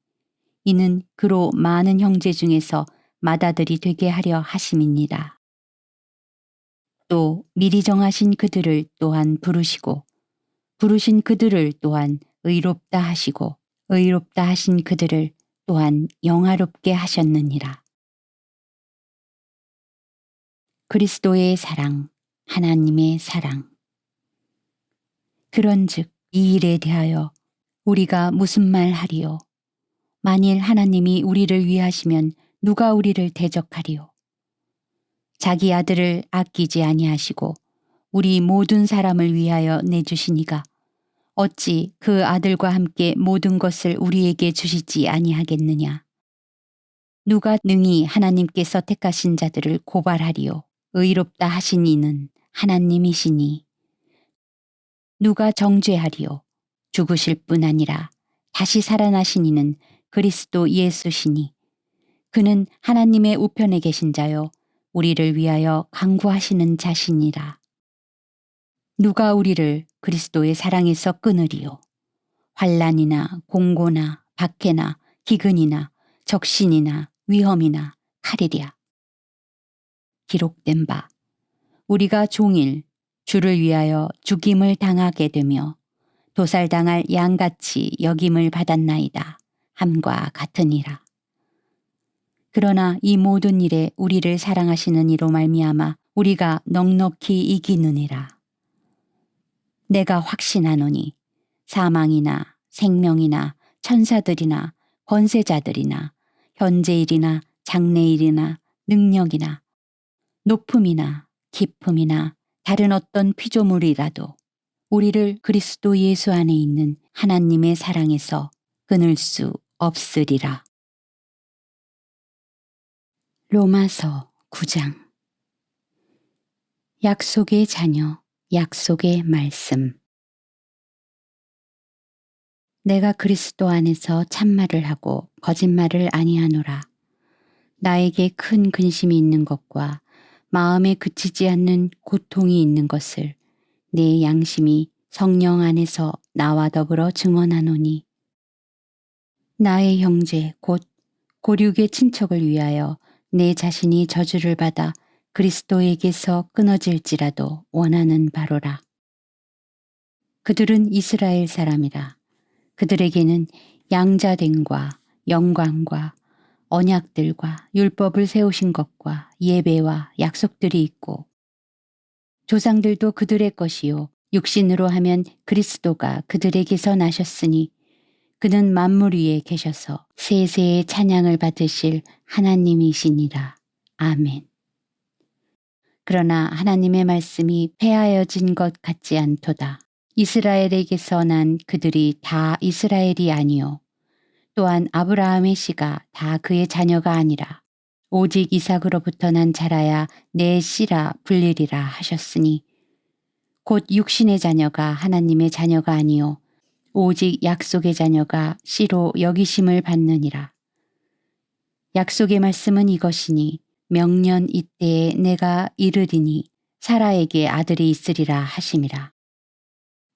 이는 그로 많은 형제 중에서 맏아들이 되게 하려 하심이니라. 또 미리 정하신 그들을 또한 부르시고 부르신 그들을 또한 의롭다 하시고 의롭다 하신 그들을 또한 영화롭게 하셨느니라. 그리스도의 사랑, 하나님의 사랑. 그런즉 이 일에 대하여 우리가 무슨 말 하리요? 만일 하나님이 우리를 위하시면 누가 우리를 대적하리요? 자기 아들을 아끼지 아니하시고 우리 모든 사람을 위하여 내주시니가 어찌 그 아들과 함께 모든 것을 우리에게 주시지 아니하겠느냐? 누가 능히 하나님께서 택하신 자들을 고발하리요. 의롭다 하신 이는 하나님이시니. 누가 정죄하리요. 죽으실 뿐 아니라 다시 살아나신 이는 그리스도 예수시니. 그는 하나님의 우편에 계신 자요 우리를 위하여 간구하시는 자시니라. 누가 우리를 그리스도의 사랑에서 끊으리요. 환난이나 공고나 박해나 기근이나 적신이나 위험이나 칼이랴. 기록된 바 우리가 종일 주를 위하여 죽임을 당하게 되며 도살당할 양같이 여김을 받았나이다 함과 같으니라. 그러나 이 모든 일에 우리를 사랑하시는 이로 말미암아 우리가 넉넉히 이기느니라. 내가 확신하노니 사망이나 생명이나 천사들이나 권세자들이나 현재일이나 장래일이나 능력이나 높음이나 깊음이나 다른 어떤 피조물이라도 우리를 그리스도 예수 안에 있는 하나님의 사랑에서 끊을 수 없으리라. 로마서 9장. 약속의 자녀, 약속의 말씀. 내가 그리스도 안에서 참말을 하고 거짓말을 아니하노라. 나에게 큰 근심이 있는 것과 마음에 그치지 않는 고통이 있는 것을 내 양심이 성령 안에서 나와 더불어 증언하노니. 나의 형제 곧 고륙의 친척을 위하여 내 자신이 저주를 받아 그리스도에게서 끊어질지라도 원하는 바로라. 그들은 이스라엘 사람이라. 그들에게는 양자됨과 영광과 언약들과 율법을 세우신 것과 예배와 약속들이 있고 조상들도 그들의 것이요 육신으로 하면 그리스도가 그들에게서 나셨으니 그는 만물 위에 계셔서 세세의 찬양을 받으실 하나님이시니라. 아멘. 그러나 하나님의 말씀이 폐하여진 것 같지 않도다. 이스라엘에게서 난 그들이 다 이스라엘이 아니요 또한 아브라함의 씨가 다 그의 자녀가 아니라 오직 이삭으로부터 난 자라야 내 씨라 불리리라 하셨으니 곧 육신의 자녀가 하나님의 자녀가 아니요 오직 약속의 자녀가 씨로 여기심을 받느니라. 약속의 말씀은 이것이니 명년 이때에 내가 이르리니 사라에게 아들이 있으리라 하심이라.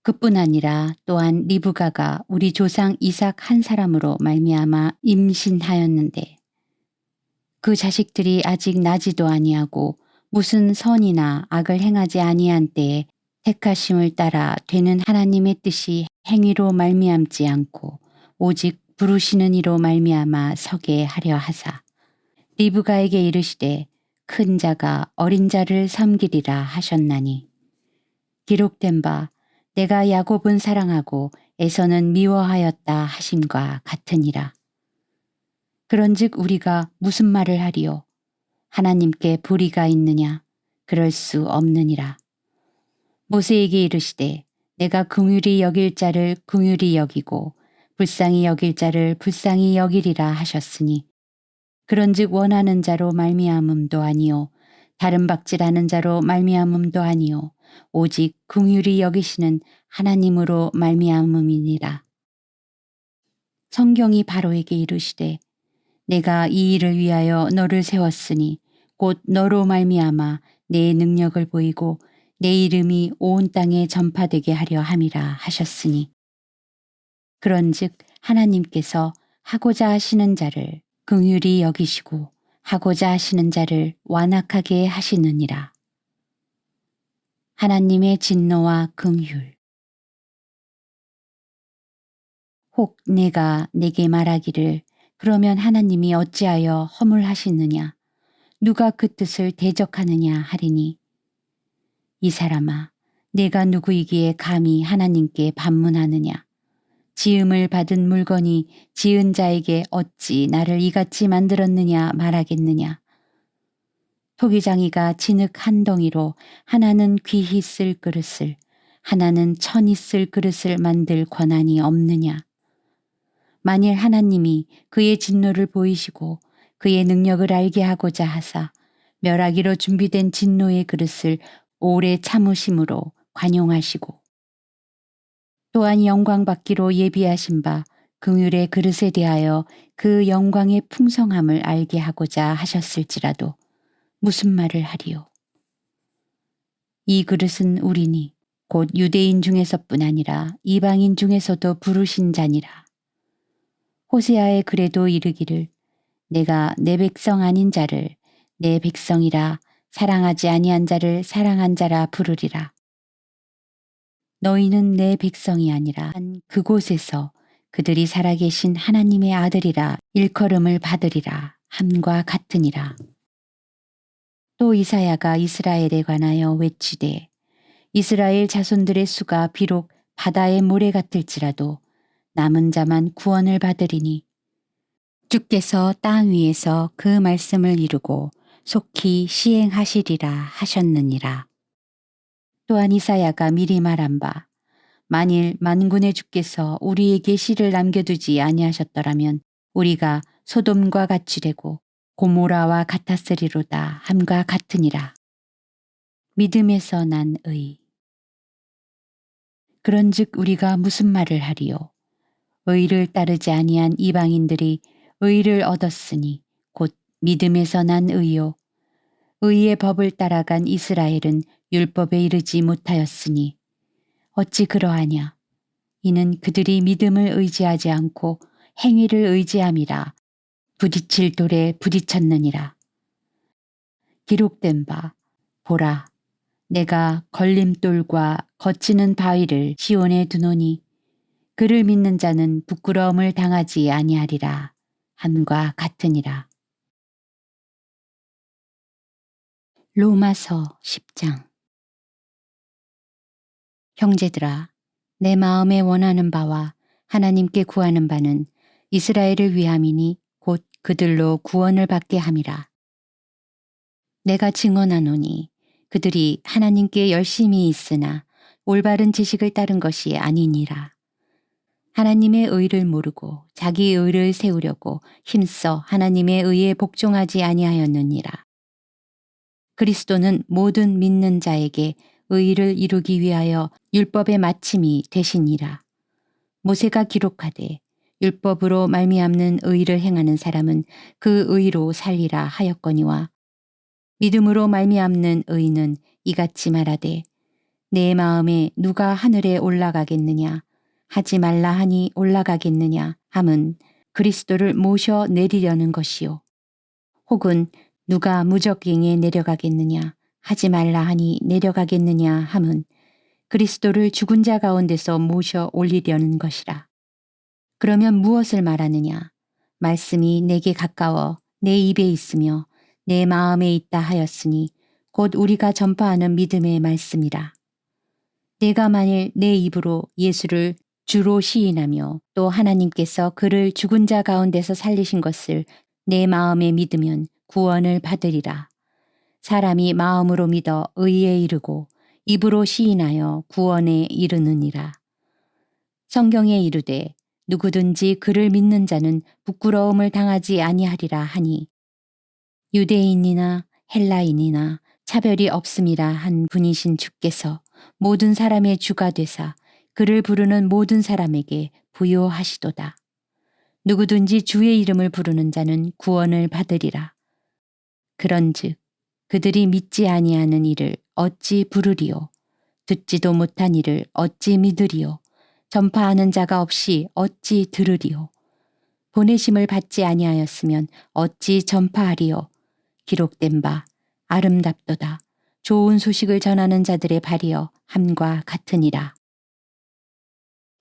그뿐 아니라 또한 리브가가 우리 조상 이삭 한 사람으로 말미암아 임신하였는데 그 자식들이 아직 나지도 아니하고 무슨 선이나 악을 행하지 아니한 때에 택하심을 따라 되는 하나님의 뜻이 행위로 말미암지 않고 오직 부르시는 이로 말미암아 서게 하려 하사 리브가에게 이르시되 큰 자가 어린 자를 섬기리라 하셨나니 기록된 바 내가 야곱은 사랑하고 에서는 미워하였다 하심과 같으니라. 그런즉 우리가 무슨 말을 하리요? 하나님께 불의가 있느냐? 그럴 수 없느니라. 모세에게 이르시되 내가 긍휼히 여길 자를 긍휼히 여기고 불쌍히 여길 자를 불쌍히 여기리라 하셨으니 그런즉 원하는 자로 말미암음도 아니요 다른 박질하는 자로 말미암음도 아니요 오직 긍휼히 여기시는 하나님으로 말미암음이니라. 성경이 바로에게 이르시되 내가 이 일을 위하여 너를 세웠으니 곧 너로 말미암아 내 능력을 보이고 내 이름이 온 땅에 전파되게 하려 함이라 하셨으니 그런즉 하나님께서 하고자 하시는 자를 긍휼히 여기시고 하고자 하시는 자를 완악하게 하시느니라. 하나님의 진노와 긍휼. 혹 내가 내게 말하기를 그러면 하나님이 어찌하여 허물하시느냐 누가 그 뜻을 대적하느냐 하리니 이 사람아 내가 누구이기에 감히 하나님께 반문하느냐 지음을 받은 물건이 지은 자에게 어찌 나를 이같이 만들었느냐 말하겠느냐 토기장이가 진흙 한 덩이로 하나는 귀히 쓸 그릇을 하나는 천히 쓸 그릇을 만들 권한이 없느냐 만일 하나님이 그의 진노를 보이시고 그의 능력을 알게 하고자 하사 멸하기로 준비된 진노의 그릇을 오래 참으심으로 관용하시고 또한 영광 받기로 예비하신 바 긍휼의 그릇에 대하여 그 영광의 풍성함을 알게 하고자 하셨을지라도 무슨 말을 하리요. 이 그릇은 우리니 곧 유대인 중에서뿐 아니라 이방인 중에서도 부르신 자니라. 호세아의 글에도 이르기를 내가 내 백성 아닌 자를 내 백성이라 사랑하지 아니한 자를 사랑한 자라 부르리라. 너희는 내 백성이 아니라 한 그곳에서 그들이 살아계신 하나님의 아들이라 일컬음을 받으리라 함과 같으니라. 또 이사야가 이스라엘에 관하여 외치되 이스라엘 자손들의 수가 비록 바다의 모래 같을지라도 남은 자만 구원을 받으리니 주께서 땅 위에서 그 말씀을 이루고 속히 시행하시리라 하셨느니라. 또한 이사야가 미리 말한 바 만일 만군의 주께서 우리에게 씨를 남겨두지 아니하셨더라면 우리가 소돔과 같이 되고 고모라와 같았으리로다 함과 같으니라. 믿음에서 난 의. 그런즉 우리가 무슨 말을 하리요. 의를 따르지 아니한 이방인들이 의를 얻었으니 곧 믿음에서 난 의요. 의의 법을 따라간 이스라엘은 율법에 이르지 못하였으니 어찌 그러하냐. 이는 그들이 믿음을 의지하지 않고 행위를 의지함이라 부딪힐 돌에 부딪혔느니라. 기록된 바 보라 내가 걸림돌과 거치는 바위를 시온에 두노니 그를 믿는 자는 부끄러움을 당하지 아니하리라 함과 같으니라. 로마서 10장. 형제들아 내 마음에 원하는 바와 하나님께 구하는 바는 이스라엘을 위함이니 곧 그들로 구원을 받게 함이라. 내가 증언하노니 그들이 하나님께 열심히 있으나 올바른 지식을 따른 것이 아니니라. 하나님의 의를 모르고 자기 의를 세우려고 힘써 하나님의 의에 복종하지 아니하였느니라. 그리스도는 모든 믿는 자에게 의를 이루기 위하여 율법의 마침이 되시니라. 모세가 기록하되 율법으로 말미암는 의를 행하는 사람은 그 의로 살리라 하였거니와 믿음으로 말미암는 의는 이같이 말하되 내 마음에 누가 하늘에 올라가겠느냐 하지 말라 하니 올라가겠느냐 함은 그리스도를 모셔 내리려는 것이요. 혹은 누가 무적갱에 내려가겠느냐 하지 말라 하니 내려가겠느냐 함은 그리스도를 죽은 자 가운데서 모셔 올리려는 것이라. 그러면 무엇을 말하느냐? 말씀이 내게 가까워 내 입에 있으며 내 마음에 있다 하였으니 곧 우리가 전파하는 믿음의 말씀이라. 내가 만일 내 입으로 예수를 주로 시인하며 또 하나님께서 그를 죽은 자 가운데서 살리신 것을 내 마음에 믿으면 구원을 받으리라. 사람이 마음으로 믿어 의에 이르고 입으로 시인하여 구원에 이르느니라. 성경에 이르되 누구든지 그를 믿는 자는 부끄러움을 당하지 아니하리라 하니 유대인이나 헬라인이나 차별이 없음이라 한 분이신 주께서 모든 사람의 주가 되사 그를 부르는 모든 사람에게 부요하시도다. 누구든지 주의 이름을 부르는 자는 구원을 받으리라. 그런즉 그들이 믿지 아니하는 이를 어찌 부르리요. 듣지도 못한 이를 어찌 믿으리요. 전파하는 자가 없이 어찌 들으리요. 보내심을 받지 아니하였으면 어찌 전파하리요. 기록된 바 아름답도다. 좋은 소식을 전하는 자들의 발이여 함과 같으니라.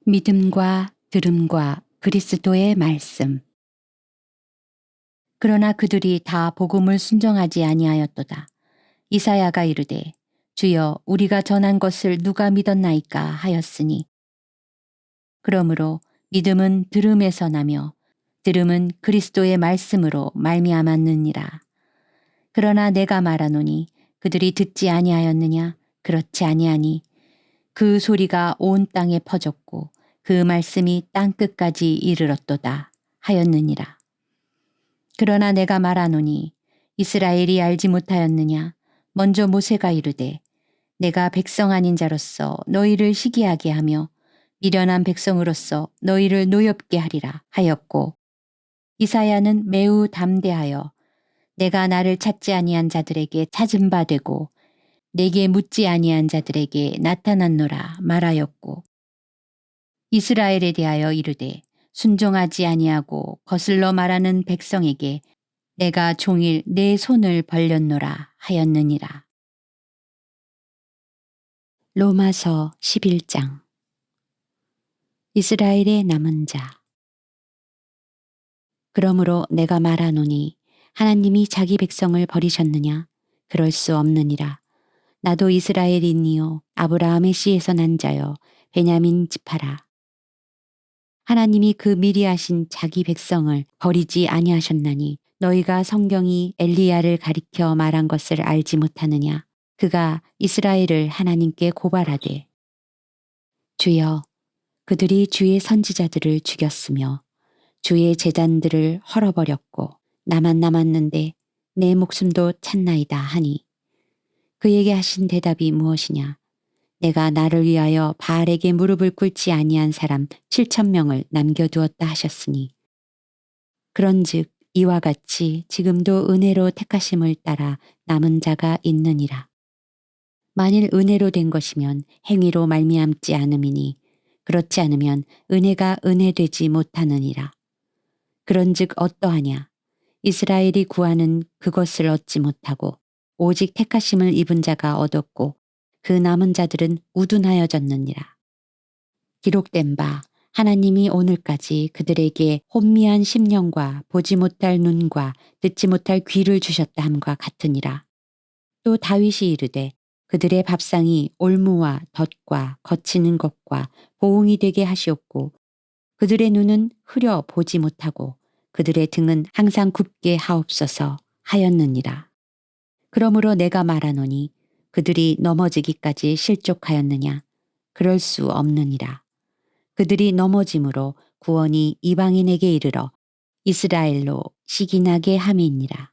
믿음과 들음과 그리스도의 말씀. 그러나 그들이 다 복음을 순종하지 아니하였도다. 이사야가 이르되 주여 우리가 전한 것을 누가 믿었나이까 하였으니 그러므로 믿음은 들음에서 나며 들음은 그리스도의 말씀으로 말미암았느니라. 그러나 내가 말하노니 그들이 듣지 아니하였느냐? 그렇지 아니하니 그 소리가 온 땅에 퍼졌고 그 말씀이 땅 끝까지 이르렀도다 하였느니라. 그러나 내가 말하노니 이스라엘이 알지 못하였느냐. 먼저 모세가 이르되 내가 백성 아닌 자로서 너희를 시기하게 하며 미련한 백성으로서 너희를 노엽게 하리라 하였고, 이사야는 매우 담대하여 내가 나를 찾지 아니한 자들에게 찾은 바 되고 내게 묻지 아니한 자들에게 나타났노라 말하였고, 이스라엘에 대하여 이르되 순종하지 아니하고 거슬러 말하는 백성에게 내가 종일 내 손을 벌렸노라 하였느니라. 로마서 11장. 이스라엘의 남은 자. 그러므로 내가 말하노니 하나님이 자기 백성을 버리셨느냐? 그럴 수 없느니라. 나도 이스라엘인이요 아브라함의 씨에서 난 자여 베냐민 지파라. 하나님이 그 미리 하신 자기 백성을 버리지 아니하셨나니 너희가 성경이 엘리야를 가리켜 말한 것을 알지 못하느냐. 그가 이스라엘을 하나님께 고발하되 주여 그들이 주의 선지자들을 죽였으며 주의 제단들을 헐어버렸고 나만 남았는데 내 목숨도 찼나이다 하니, 그에게 하신 대답이 무엇이냐. 내가 나를 위하여 바알에게 무릎을 꿇지 아니한 사람 7,000명을 남겨두었다 하셨으니, 그런즉 이와 같이 지금도 은혜로 택하심을 따라 남은 자가 있느니라. 만일 은혜로 된 것이면 행위로 말미암지 않음이니 그렇지 않으면 은혜가 은혜되지 못하느니라. 그런즉 어떠하냐. 이스라엘이 구하는 그것을 얻지 못하고 오직 택하심을 입은 자가 얻었고 그 남은 자들은 우둔하여졌느니라. 기록된 바 하나님이 오늘까지 그들에게 혼미한 심령과 보지 못할 눈과 듣지 못할 귀를 주셨다 함과 같으니라. 또 다윗이 이르되 그들의 밥상이 올무와 덫과 거치는 것과 보응이 되게 하시옵고 그들의 눈은 흐려 보지 못하고 그들의 등은 항상 굽게 하옵소서 하였느니라. 그러므로 내가 말하노니 그들이 넘어지기까지 실족하였느냐. 그럴 수 없느니라. 그들이 넘어짐으로 구원이 이방인에게 이르러 이스라엘로 시기나게 함이니라.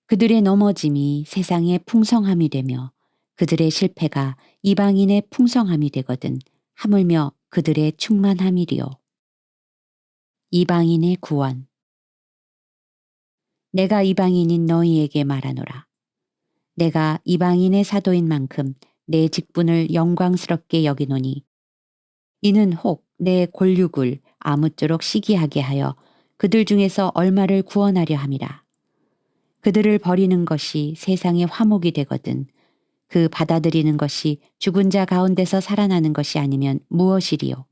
그들의 넘어짐이 세상의 풍성함이 되며 그들의 실패가 이방인의 풍성함이 되거든 하물며 그들의 충만함이리요. 이방인의 구원. 내가 이방인인 너희에게 말하노라. 내가 이방인의 사도인 만큼 내 직분을 영광스럽게 여기노니 이는 혹 내 골육을 아무쪼록 시기하게 하여 그들 중에서 얼마를 구원하려 함이라. 그들을 버리는 것이 세상의 화목이 되거든 그 받아들이는 것이 죽은 자 가운데서 살아나는 것이 아니면 무엇이리요.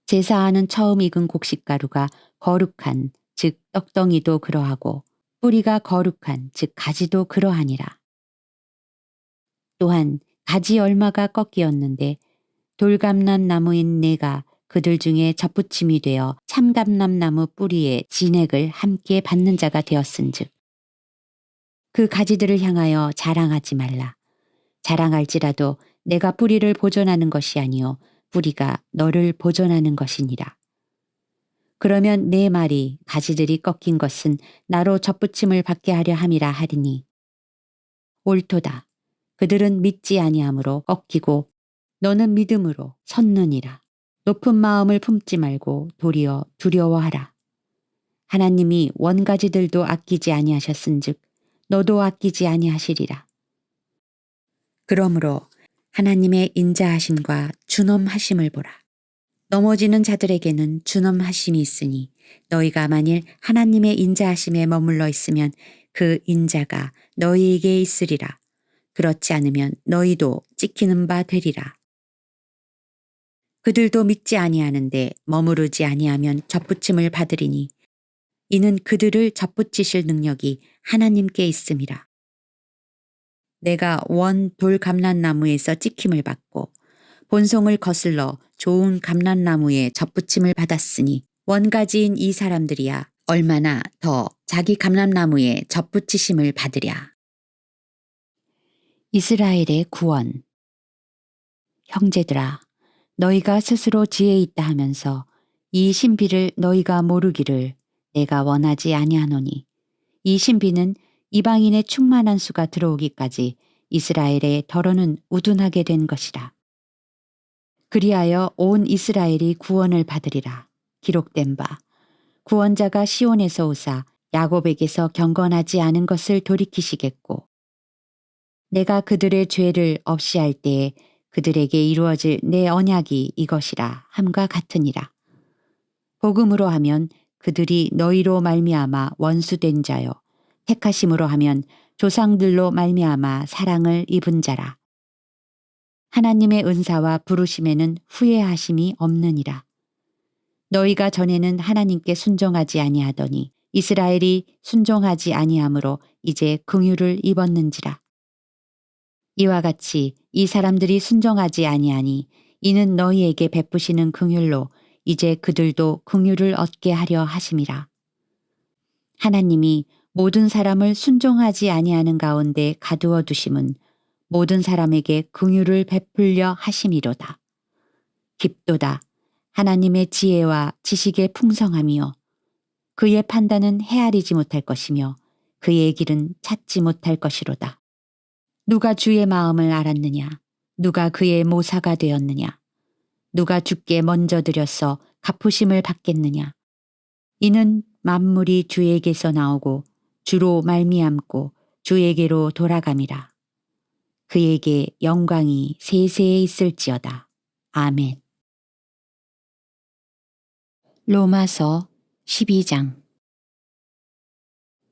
제사하는 처음 익은 곡식가루가 거룩한 즉 떡덩이도 그러하고 뿌리가 거룩한 즉 가지도 그러하니라. 또한 가지 얼마가 꺾이었는데 돌감람나무인 내가 그들 중에 접붙임이 되어 참감람나무 뿌리에 진액을 함께 받는 자가 되었은즉 그 가지들을 향하여 자랑하지 말라. 자랑할지라도 내가 뿌리를 보존하는 것이 아니요 뿌리가 너를 보존하는 것이니라. 그러면 내 말이 가지들이 꺾인 것은 나로 접붙임을 받게 하려 함이라 하리니 옳도다. 그들은 믿지 아니함으로 꺾이고 너는 믿음으로 섰느니라. 높은 마음을 품지 말고 도리어 두려워하라. 하나님이 원가지들도 아끼지 아니하셨은즉 너도 아끼지 아니하시리라. 그러므로 하나님의 인자하심과 준엄하심을 보라. 넘어지는 자들에게는 준엄하심이 있으니 너희가 만일 하나님의 인자하심에 머물러 있으면 그 인자가 너희에게 있으리라. 그렇지 않으면 너희도 찍히는 바 되리라. 그들도 믿지 아니하는데 머무르지 아니하면 접붙임을 받으리니 이는 그들을 접붙이실 능력이 하나님께 있음이라. 내가 원 돌감람나무에서 찍힘을 받고 본송을 거슬러 좋은 감람나무에 접붙임을 받았으니 원가지인 이 사람들이야 얼마나 더 자기 감람나무에 접붙이심을 받으랴. 이스라엘의 구원. 형제들아, 너희가 스스로 지혜 있다 하면서 이 신비를 너희가 모르기를 내가 원하지 아니하노니 이 신비는 이방인의 충만한 수가 들어오기까지 이스라엘의 더러는 우둔하게 된 것이라. 그리하여 온 이스라엘이 구원을 받으리라. 기록된 바 구원자가 시온에서 오사 야곱에게서 경건하지 않은 것을 돌이키시겠고 내가 그들의 죄를 없이 할 때에 그들에게 이루어질 내 언약이 이것이라 함과 같으니라. 복음으로 하면 그들이 너희로 말미암아 원수된 자요 택하심으로 하면 조상들로 말미암아 사랑을 입은 자라. 하나님의 은사와 부르심에는 후회하심이 없느니라. 너희가 전에는 하나님께 순종하지 아니하더니 이스라엘이 순종하지 아니하므로 이제 긍휼을 입었는지라. 이와 같이 이 사람들이 순종하지 아니하니 이는 너희에게 베푸시는 긍휼로 이제 그들도 긍휼을 얻게 하려 하심이라. 하나님이 모든 사람을 순종하지 아니하는 가운데 가두어 두심은 모든 사람에게 긍휼을 베풀려 하심이로다. 깊도다. 하나님의 지혜와 지식의 풍성함이요 그의 판단은 헤아리지 못할 것이며 그의 길은 찾지 못할 것이로다. 누가 주의 마음을 알았느냐? 누가 그의 모사가 되었느냐? 누가 주께 먼저 드려서 갚으심을 받겠느냐? 이는 만물이 주에게서 나오고 주로 말미암고 주에게로 돌아감이라. 그에게 영광이 세세에 있을지어다. 아멘. 로마서 12장.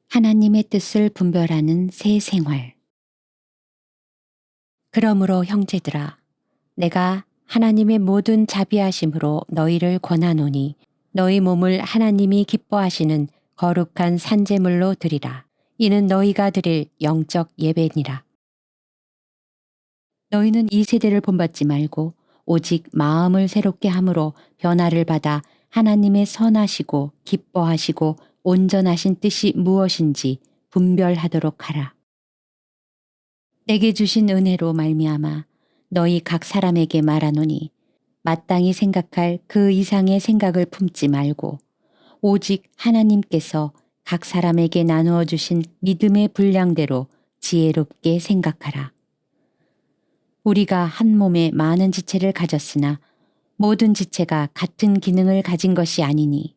하나님의 뜻을 분별하는 새 생활. 그러므로 형제들아, 내가 하나님의 모든 자비하심으로 너희를 권하노니 너희 몸을 하나님이 기뻐하시는 거룩한 산제물로 드리라. 이는 너희가 드릴 영적 예배니라. 너희는 이 세대를 본받지 말고 오직 마음을 새롭게 함으로 변화를 받아 하나님의 선하시고 기뻐하시고 온전하신 뜻이 무엇인지 분별하도록 하라. 내게 주신 은혜로 말미암아 너희 각 사람에게 말하노니 마땅히 생각할 그 이상의 생각을 품지 말고 오직 하나님께서 각 사람에게 나누어 주신 믿음의 분량대로 지혜롭게 생각하라. 우리가 한 몸에 많은 지체를 가졌으나 모든 지체가 같은 기능을 가진 것이 아니니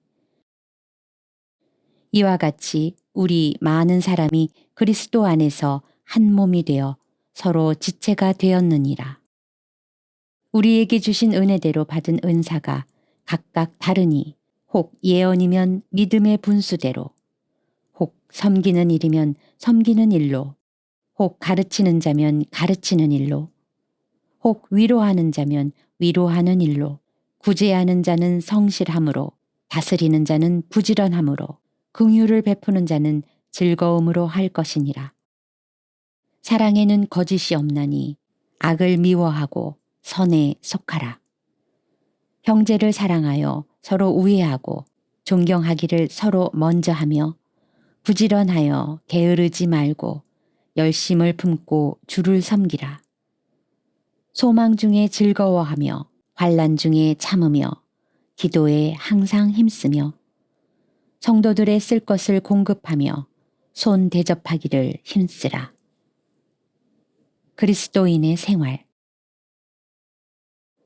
이와 같이 우리 많은 사람이 그리스도 안에서 한 몸이 되어 서로 지체가 되었느니라. 우리에게 주신 은혜대로 받은 은사가 각각 다르니 혹 예언이면 믿음의 분수대로, 혹 섬기는 일이면 섬기는 일로, 혹 가르치는 자면 가르치는 일로, 혹 위로하는 자면 위로하는 일로, 구제하는 자는 성실함으로, 다스리는 자는 부지런함으로, 긍휼을 베푸는 자는 즐거움으로 할 것이니라. 사랑에는 거짓이 없나니 악을 미워하고 선에 속하라. 형제를 사랑하여 서로 우애하고 존경하기를 서로 먼저 하며 부지런하여 게으르지 말고 열심을 품고 주를 섬기라. 소망 중에 즐거워하며 환난 중에 참으며 기도에 항상 힘쓰며 성도들의 쓸 것을 공급하며 손 대접하기를 힘쓰라. 그리스도인의 생활.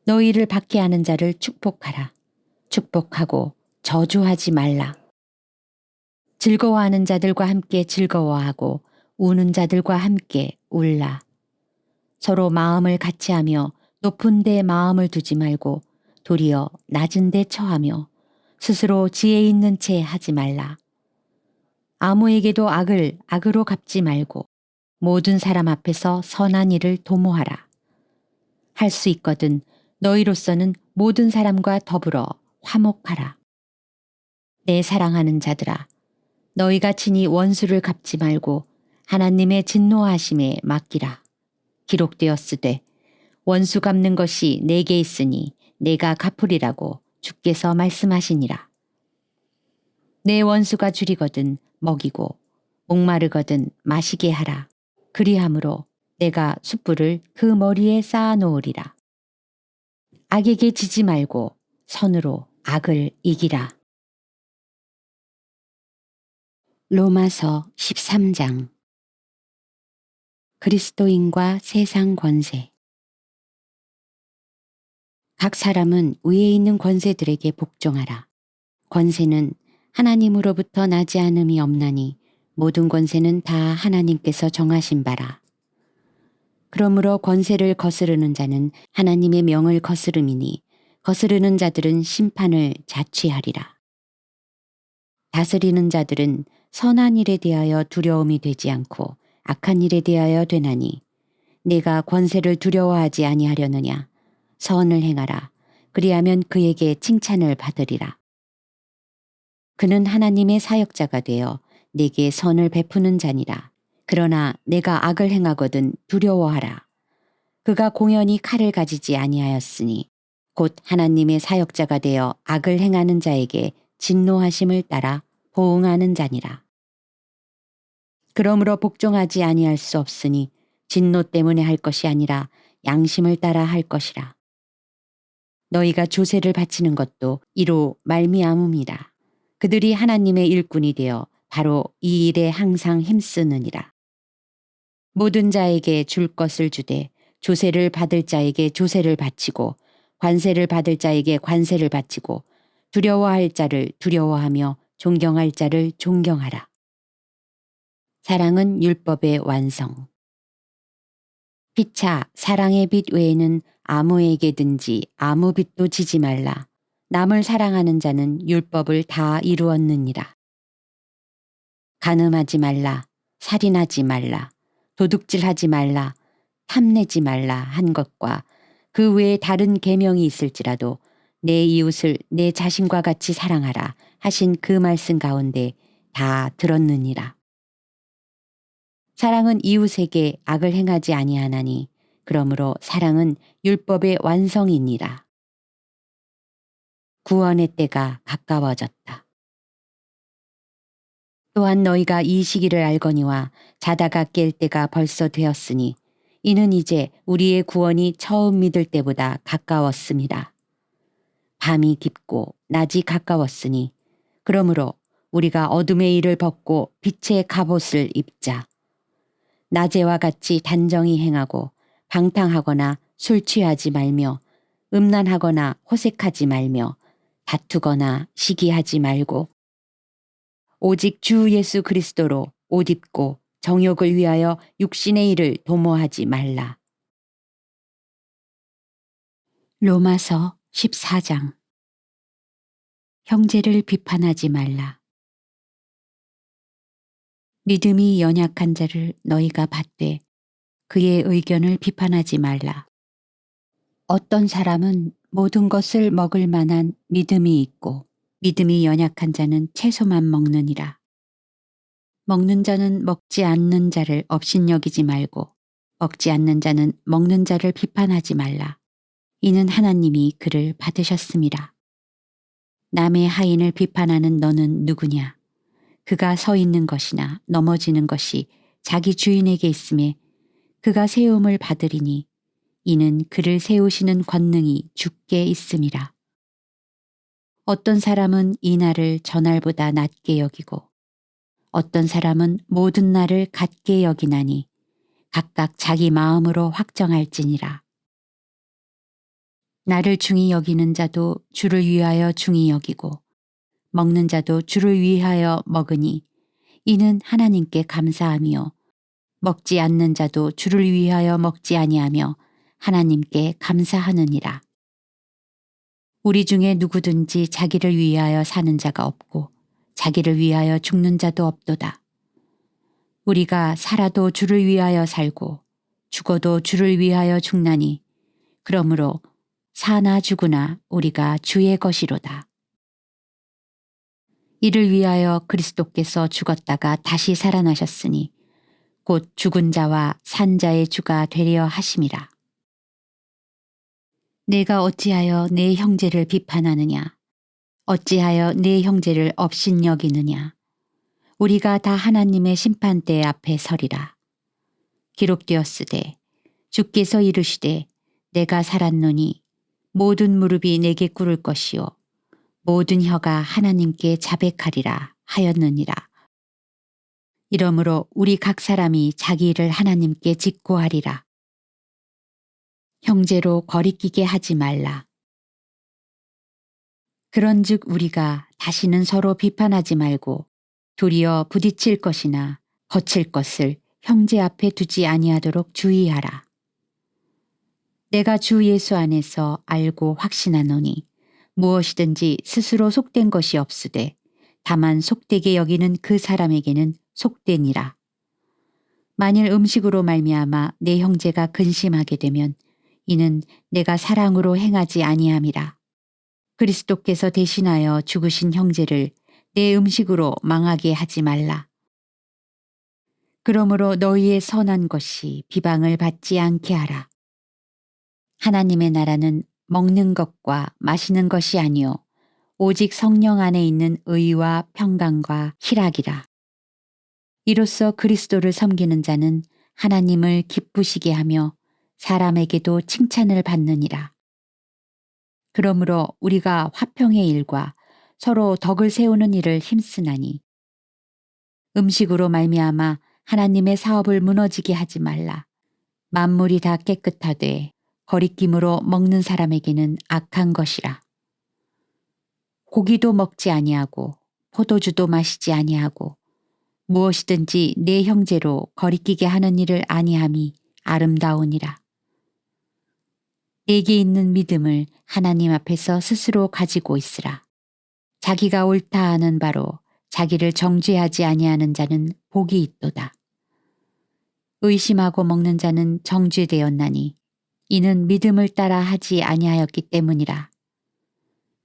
너희를 박해하는 자를 축복하라. 축복하고 저주하지 말라. 즐거워하는 자들과 함께 즐거워하고 우는 자들과 함께 울라. 서로 마음을 같이하며 높은 데 마음을 두지 말고 도리어 낮은 데 처하며 스스로 지혜 있는 채 하지 말라. 아무에게도 악을 악으로 갚지 말고 모든 사람 앞에서 선한 일을 도모하라. 할 수 있거든 너희로서는 모든 사람과 더불어 화목하라. 내 사랑하는 자들아, 너희가 친히 원수를 갚지 말고 하나님의 진노하심에 맡기라. 기록되었으되 원수 갚는 것이 내게 있으니 내가 갚으리라고 주께서 말씀하시니라. 내 원수가 줄이거든 먹이고 목마르거든 마시게 하라. 그리함으로 내가 숯불을 그 머리에 쌓아 놓으리라. 악에게 지지 말고 선으로 악을 이기라. 로마서 13장. 그리스도인과 세상 권세. 각 사람은 위에 있는 권세들에게 복종하라. 권세는 하나님으로부터 나지 않음이 없나니 모든 권세는 다 하나님께서 정하신 바라. 그러므로 권세를 거스르는 자는 하나님의 명을 거스름이니 거스르는 자들은 심판을 자취하리라. 다스리는 자들은 선한 일에 대하여 두려움이 되지 않고 악한 일에 대하여 되나니 내가 권세를 두려워하지 아니하려느냐. 선을 행하라. 그리하면 그에게 칭찬을 받으리라. 그는 하나님의 사역자가 되어 내게 선을 베푸는 자니라. 그러나 내가 악을 행하거든 두려워하라. 그가 공연히 칼을 가지지 아니하였으니 곧 하나님의 사역자가 되어 악을 행하는 자에게 진노하심을 따라 보응하는 자니라. 그러므로 복종하지 아니할 수 없으니 진노 때문에 할 것이 아니라 양심을 따라 할 것이라. 너희가 조세를 바치는 것도 이로 말미암음이라. 그들이 하나님의 일꾼이 되어 바로 이 일에 항상 힘쓰느니라. 모든 자에게 줄 것을 주되 조세를 받을 자에게 조세를 바치고 관세를 받을 자에게 관세를 바치고 두려워할 자를 두려워하며 존경할 자를 존경하라. 사랑은 율법의 완성. 피차 사랑의 빛 외에는 아무에게든지 아무 빛도 지지 말라. 남을 사랑하는 자는 율법을 다 이루었느니라. 간음하지 말라. 살인하지 말라. 도둑질하지 말라. 탐내지 말라 한 것과 그 외에 다른 계명이 있을지라도 내 이웃을 내 자신과 같이 사랑하라 하신 그 말씀 가운데 다 들었느니라. 사랑은 이웃에게 악을 행하지 아니하나니 그러므로 사랑은 율법의 완성이니라. 구원의 때가 가까워졌다. 또한 너희가 이 시기를 알거니와 자다가 깰 때가 벌써 되었으니 이는 이제 우리의 구원이 처음 믿을 때보다 가까웠음이라. 밤이 깊고 낮이 가까웠으니 그러므로 우리가 어둠의 일을 벗고 빛의 갑옷을 입자. 낮에와 같이 단정히 행하고 방탕하거나 술 취하지 말며 음란하거나 호색하지 말며 다투거나 시기하지 말고 오직 주 예수 그리스도로 옷 입고 정욕을 위하여 육신의 일을 도모하지 말라. 로마서 14장. 형제를 비판하지 말라. 믿음이 연약한 자를 너희가 받되 그의 의견을 비판하지 말라. 어떤 사람은 모든 것을 먹을 만한 믿음이 있고 믿음이 연약한 자는 채소만 먹느니라. 먹는 자는 먹지 않는 자를 업신여기지 말고 먹지 않는 자는 먹는 자를 비판하지 말라. 이는 하나님이 그를 받으셨음이라. 남의 하인을 비판하는 너는 누구냐? 그가 서 있는 것이나 넘어지는 것이 자기 주인에게 있음에 그가 세움을 받으리니 이는 그를 세우시는 권능이 주께 있음이라. 어떤 사람은 이 날을 저날보다 낮게 여기고 어떤 사람은 모든 날을 같게 여기나니 각각 자기 마음으로 확정할지니라. 나를 중히 여기는 자도 주를 위하여 중히 여기고 먹는 자도 주를 위하여 먹으니 이는 하나님께 감사하며 먹지 않는 자도 주를 위하여 먹지 아니하며 하나님께 감사하느니라. 우리 중에 누구든지 자기를 위하여 사는 자가 없고 자기를 위하여 죽는 자도 없도다. 우리가 살아도 주를 위하여 살고 죽어도 주를 위하여 죽나니 그러므로 사나 죽으나 우리가 주의 것이로다. 이를 위하여 그리스도께서 죽었다가 다시 살아나셨으니 곧 죽은 자와 산 자의 주가 되려 하심이라. 내가 어찌하여 내 형제를 비판하느냐? 어찌하여 내 형제를 업신여기느냐? 우리가 다 하나님의 심판대 앞에 서리라. 기록되었으되 주께서 이르시되 내가 살았노니 모든 무릎이 내게 꿇을 것이요 모든 혀가 하나님께 자백하리라 하였느니라. 이러므로 우리 각 사람이 자기 일을 하나님께 직고하리라. 형제로 거리끼게 하지 말라. 그런즉 우리가 다시는 서로 비판하지 말고 도리어 부딪힐 것이나 거칠 것을 형제 앞에 두지 아니하도록 주의하라. 내가 주 예수 안에서 알고 확신하노니 무엇이든지 스스로 속된 것이 없으되 다만 속되게 여기는 그 사람에게는 속되니라. 만일 음식으로 말미암아 내 형제가 근심하게 되면 이는 내가 사랑으로 행하지 아니함이라. 그리스도께서 대신하여 죽으신 형제를 내 음식으로 망하게 하지 말라. 그러므로 너희의 선한 것이 비방을 받지 않게 하라. 하나님의 나라는 먹는 것과 마시는 것이 아니요 오직 성령 안에 있는 의와 평강과 희락이라. 이로써 그리스도를 섬기는 자는 하나님을 기쁘시게 하며 사람에게도 칭찬을 받느니라. 그러므로 우리가 화평의 일과 서로 덕을 세우는 일을 힘쓰나니 음식으로 말미암아 하나님의 사업을 무너지게 하지 말라. 만물이 다 깨끗하되 거리낌으로 먹는 사람에게는 악한 것이라. 고기도 먹지 아니하고 포도주도 마시지 아니하고 무엇이든지 내 형제로 거리끼게 하는 일을 아니함이 아름다우니라. 내게 있는 믿음을 하나님 앞에서 스스로 가지고 있으라. 자기가 옳다 하는 바로 자기를 정죄하지 아니하는 자는 복이 있도다. 의심하고 먹는 자는 정죄되었나니 이는 믿음을 따라 하지 아니하였기 때문이라.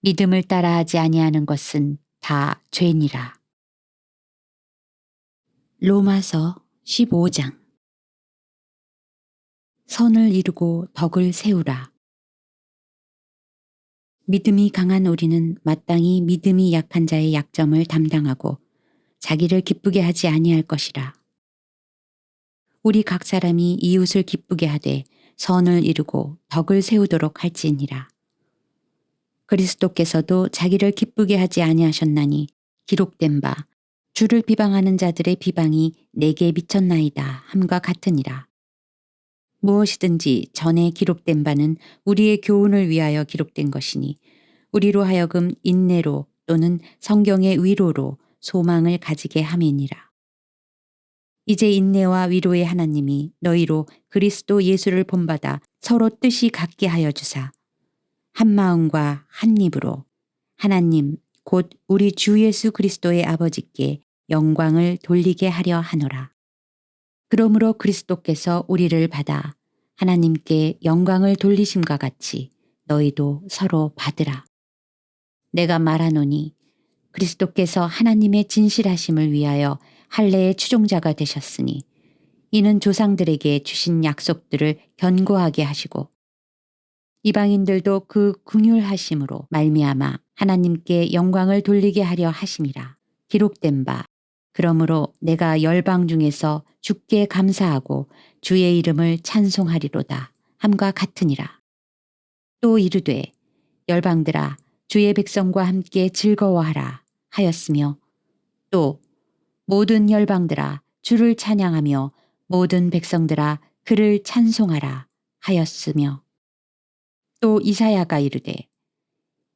믿음을 따라 하지 아니하는 것은 다 죄니라. 로마서 15장. 선을 이루고 덕을 세우라. 믿음이 강한 우리는 마땅히 믿음이 약한 자의 약점을 담당하고 자기를 기쁘게 하지 아니할 것이라. 우리 각 사람이 이웃을 기쁘게 하되 선을 이루고 덕을 세우도록 할지니라. 그리스도께서도 자기를 기쁘게 하지 아니하셨나니 기록된 바 주를 비방하는 자들의 비방이 내게 미쳤나이다 함과 같으니라. 무엇이든지 전에 기록된 바는 우리의 교훈을 위하여 기록된 것이니 우리로 하여금 인내로 또는 성경의 위로로 소망을 가지게 함이니라. 이제 인내와 위로의 하나님이 너희로 그리스도 예수를 본받아 서로 뜻이 같게 하여 주사 한 마음과 한 입으로 하나님 곧 우리 주 예수 그리스도의 아버지께 영광을 돌리게 하려 하노라. 그러므로 그리스도께서 우리를 받아 하나님께 영광을 돌리심과 같이 너희도 서로 받으라. 내가 말하노니 그리스도께서 하나님의 진실하심을 위하여 할례의 추종자가 되셨으니 이는 조상들에게 주신 약속들을 견고하게 하시고 이방인들도 그 긍휼하심으로 말미암아 하나님께 영광을 돌리게 하려 하심이라. 기록된 바 그러므로 내가 열방 중에서 주께 감사하고 주의 이름을 찬송하리로다 함과 같으니라. 또 이르되 열방들아 주의 백성과 함께 즐거워하라 하였으며 또 모든 열방들아 주를 찬양하며 모든 백성들아 그를 찬송하라 하였으며 또 이사야가 이르되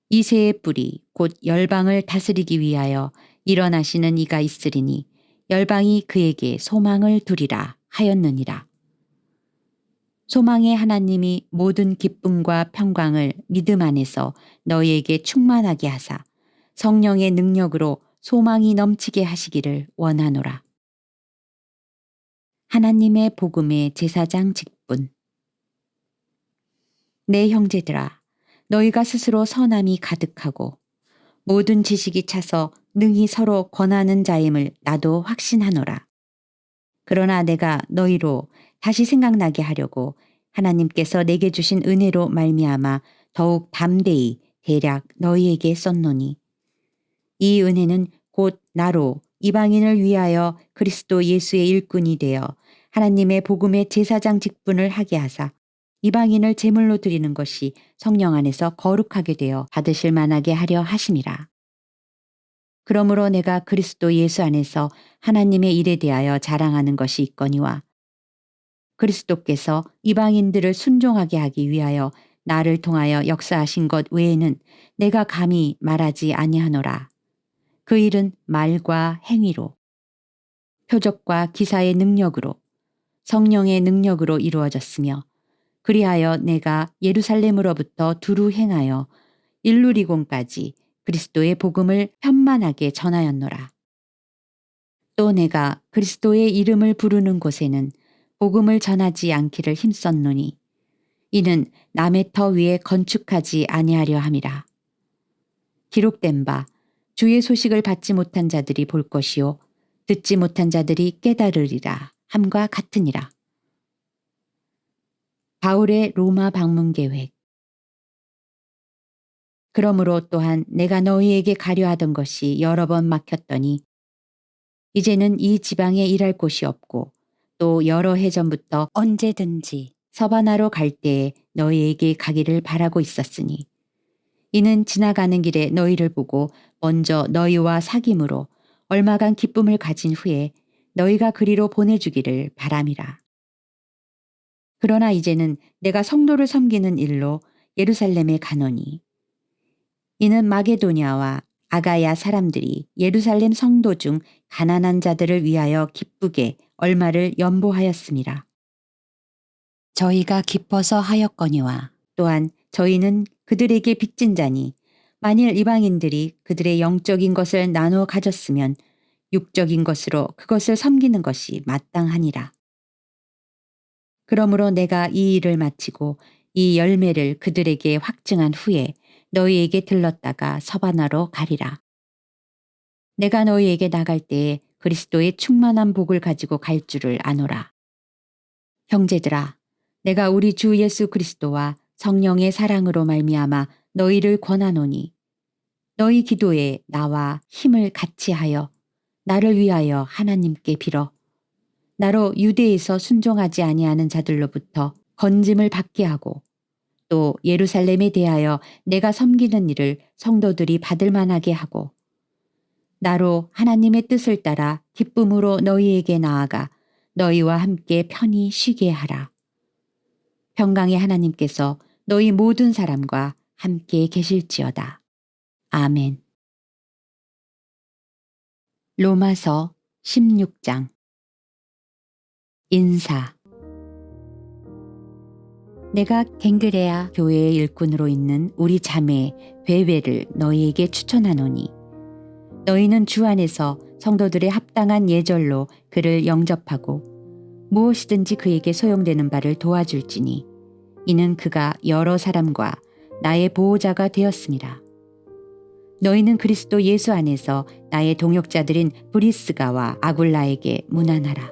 이새의 뿌리 곧 열방을 다스리기 위하여 일어나시는 이가 있으리니 열방이 그에게 소망을 두리라 하였느니라. 소망의 하나님이 모든 기쁨과 평강을 믿음 안에서 너희에게 충만하게 하사 성령의 능력으로 소망이 넘치게 하시기를 원하노라. 하나님의 복음의 제사장 직분. 내 형제들아 너희가 스스로 선함이 가득하고 모든 지식이 차서 능히 서로 권하는 자임을 나도 확신하노라. 그러나 내가 너희로 다시 생각나게 하려고 하나님께서 내게 주신 은혜로 말미암아 더욱 담대히 대략 너희에게 썼노니 이 은혜는 곧 나로 이방인을 위하여 그리스도 예수의 일꾼이 되어 하나님의 복음의 제사장 직분을 하게 하사 이방인을 제물로 드리는 것이 성령 안에서 거룩하게 되어 받으실 만하게 하려 하심이라. 그러므로 내가 그리스도 예수 안에서 하나님의 일에 대하여 자랑하는 것이 있거니와 그리스도께서 이방인들을 순종하게 하기 위하여 나를 통하여 역사하신 것 외에는 내가 감히 말하지 아니하노라. 그 일은 말과 행위로, 표적과 기사의 능력으로, 성령의 능력으로 이루어졌으며 그리하여 내가 예루살렘으로부터 두루 행하여 일루리곤까지 그리스도의 복음을 편만하게 전하였노라. 또 내가 그리스도의 이름을 부르는 곳에는 복음을 전하지 않기를 힘썼노니 이는 남의 터 위에 건축하지 아니하려 함이라. 기록된 바 주의 소식을 받지 못한 자들이 볼 것이요 듣지 못한 자들이 깨달으리라 함과 같으니라. 바울의 로마 방문 계획. 그러므로 또한 내가 너희에게 가려 하던 것이 여러 번 막혔더니 이제는 이 지방에 일할 곳이 없고 또 여러 해 전부터 언제든지 서바나로 갈 때에 너희에게 가기를 바라고 있었으니 이는 지나가는 길에 너희를 보고 먼저 너희와 사귐으로 얼마간 기쁨을 가진 후에 너희가 그리로 보내주기를 바람이라. 그러나 이제는 내가 성도를 섬기는 일로 예루살렘에 가노니 이는 마게도냐와 아가야 사람들이 예루살렘 성도 중 가난한 자들을 위하여 기쁘게 얼마를 연보하였습니다. 저희가 기뻐서 하였거니와 또한 저희는 그들에게 빚진 자니 만일 이방인들이 그들의 영적인 것을 나누어 가졌으면 육적인 것으로 그것을 섬기는 것이 마땅하니라. 그러므로 내가 이 일을 마치고 이 열매를 그들에게 확증한 후에 너희에게 들렀다가 서바나로 가리라. 내가 너희에게 나갈 때에 그리스도의 충만한 복을 가지고 갈 줄을 아노라. 형제들아, 내가 우리 주 예수 그리스도와 성령의 사랑으로 말미암아 너희를 권하노니 너희 기도에 나와 힘을 같이 하여 나를 위하여 하나님께 빌어 나로 유대에서 순종하지 아니하는 자들로부터 건짐을 받게 하고 또 예루살렘에 대하여 내가 섬기는 일을 성도들이 받을 만하게 하고 나로 하나님의 뜻을 따라 기쁨으로 너희에게 나아가 너희와 함께 편히 쉬게 하라. 평강의 하나님께서 너희 모든 사람과 함께 계실지어다. 아멘. 로마서 16장. 인사. 내가 갱그레아 교회의 일꾼으로 있는 우리 자매 베베를 너희에게 추천하노니 너희는 주 안에서 성도들의 합당한 예절로 그를 영접하고 무엇이든지 그에게 소용되는 바를 도와줄지니 이는 그가 여러 사람과 나의 보호자가 되었습니다. 너희는 그리스도 예수 안에서 나의 동역자들인 브리스가와 아굴라에게 문안하라.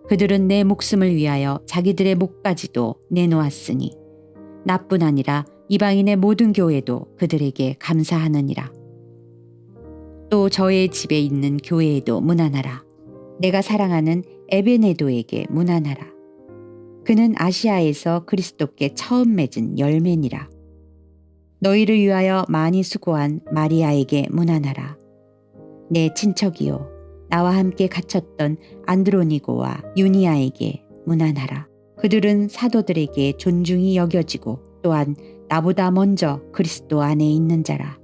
그들은 내 목숨을 위하여 자기들의 목까지도 내놓았으니 나뿐 아니라 이방인의 모든 교회도 그들에게 감사하느니라. 또 저의 집에 있는 교회에도 문안하라. 내가 사랑하는 에베네도에게 문안하라. 그는 아시아에서 그리스도께 처음 맺은 열매니라. 너희를 위하여 많이 수고한 마리아에게 문안하라. 내 친척이요 나와 함께 갇혔던 안드로니고와 유니아에게 문안하라. 그들은 사도들에게 존중이 여겨지고 또한 나보다 먼저 그리스도 안에 있는 자라.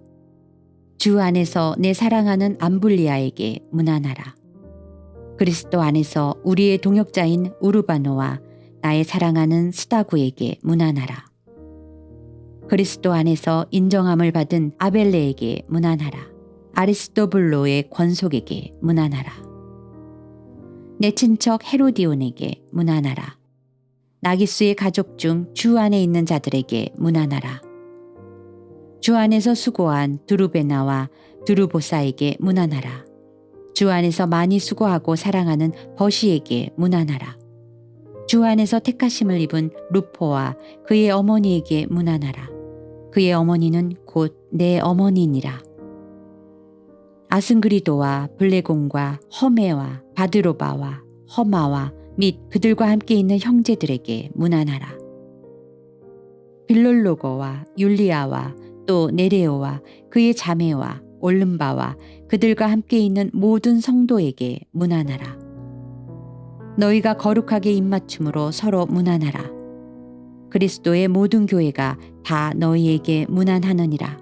주 안에서 내 사랑하는 암블리아에게 문안하라. 그리스도 안에서 우리의 동역자인 우르바노와 나의 사랑하는 스다구에게 문안하라. 그리스도 안에서 인정함을 받은 아벨레에게 문안하라. 아리스토블로의 권속에게 문안하라. 내 친척 헤로디온에게 문안하라. 나기수의 가족 중 주 안에 있는 자들에게 문안하라. 주 안에서 수고한 두루베나와 두루보사에게 문안하라. 주 안에서 많이 수고하고 사랑하는 버시에게 문안하라. 주 안에서 택하심을 입은 루포와 그의 어머니에게 문안하라. 그의 어머니는 곧 내 어머니니라. 아승그리도와 블레곤과 허메와 바드로바와 허마와 및 그들과 함께 있는 형제들에게 문안하라. 빌롤로거와 율리아와 또 네레오와 그의 자매와 올름바와 그들과 함께 있는 모든 성도에게 문안하라. 너희가 거룩하게 입맞춤으로 서로 문안하라. 그리스도의 모든 교회가 다 너희에게 문안하느니라.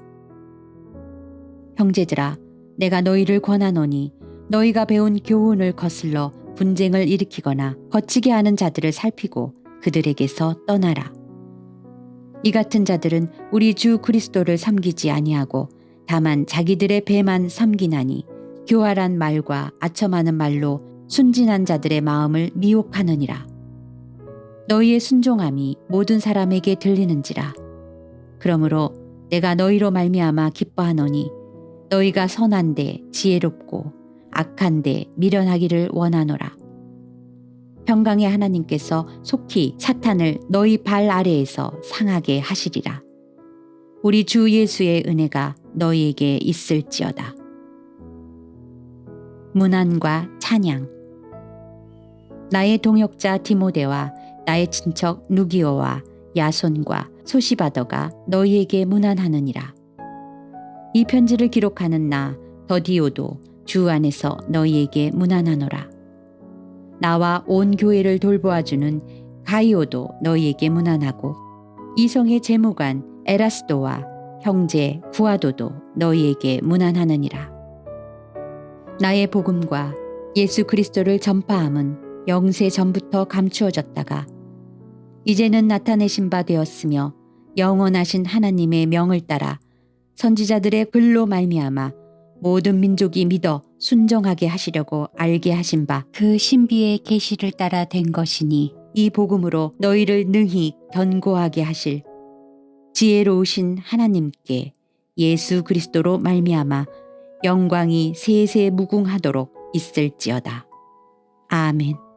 형제들아, 내가 너희를 권하노니 너희가 배운 교훈을 거슬러 분쟁을 일으키거나 거치게 하는 자들을 살피고 그들에게서 떠나라. 이 같은 자들은 우리 주 그리스도를 섬기지 아니하고 다만 자기들의 배만 섬기나니 교활한 말과 아첨하는 말로 순진한 자들의 마음을 미혹하느니라. 너희의 순종함이 모든 사람에게 들리는지라. 그러므로 내가 너희로 말미암아 기뻐하노니 너희가 선한데 지혜롭고 악한데 미련하기를 원하노라. 평강의 하나님께서 속히 사탄을 너희 발 아래에서 상하게 하시리라. 우리 주 예수의 은혜가 너희에게 있을지어다. 문안과 찬양. 나의 동역자 디모데와 나의 친척 누기오와 야손과 소시바더가 너희에게 문안하느니라. 이 편지를 기록하는 나 더디오도 주 안에서 너희에게 문안하노라. 나와 온 교회를 돌보아주는 가이오도 너희에게 문안하고 이성의 재무관 에라스도와 형제 구아도도 너희에게 문안하느니라. 나의 복음과 예수 그리스도를 전파함은 영세 전부터 감추어졌다가 이제는 나타내신 바 되었으며 영원하신 하나님의 명을 따라 선지자들의 글로 말미암아 모든 민족이 믿어 순종하게 하시려고 알게 하신 바 그 신비의 계시를 따라 된 것이니 이 복음으로 너희를 능히 견고하게 하실 지혜로우신 하나님께 예수 그리스도로 말미암아 영광이 세세 무궁하도록 있을지어다. 아멘.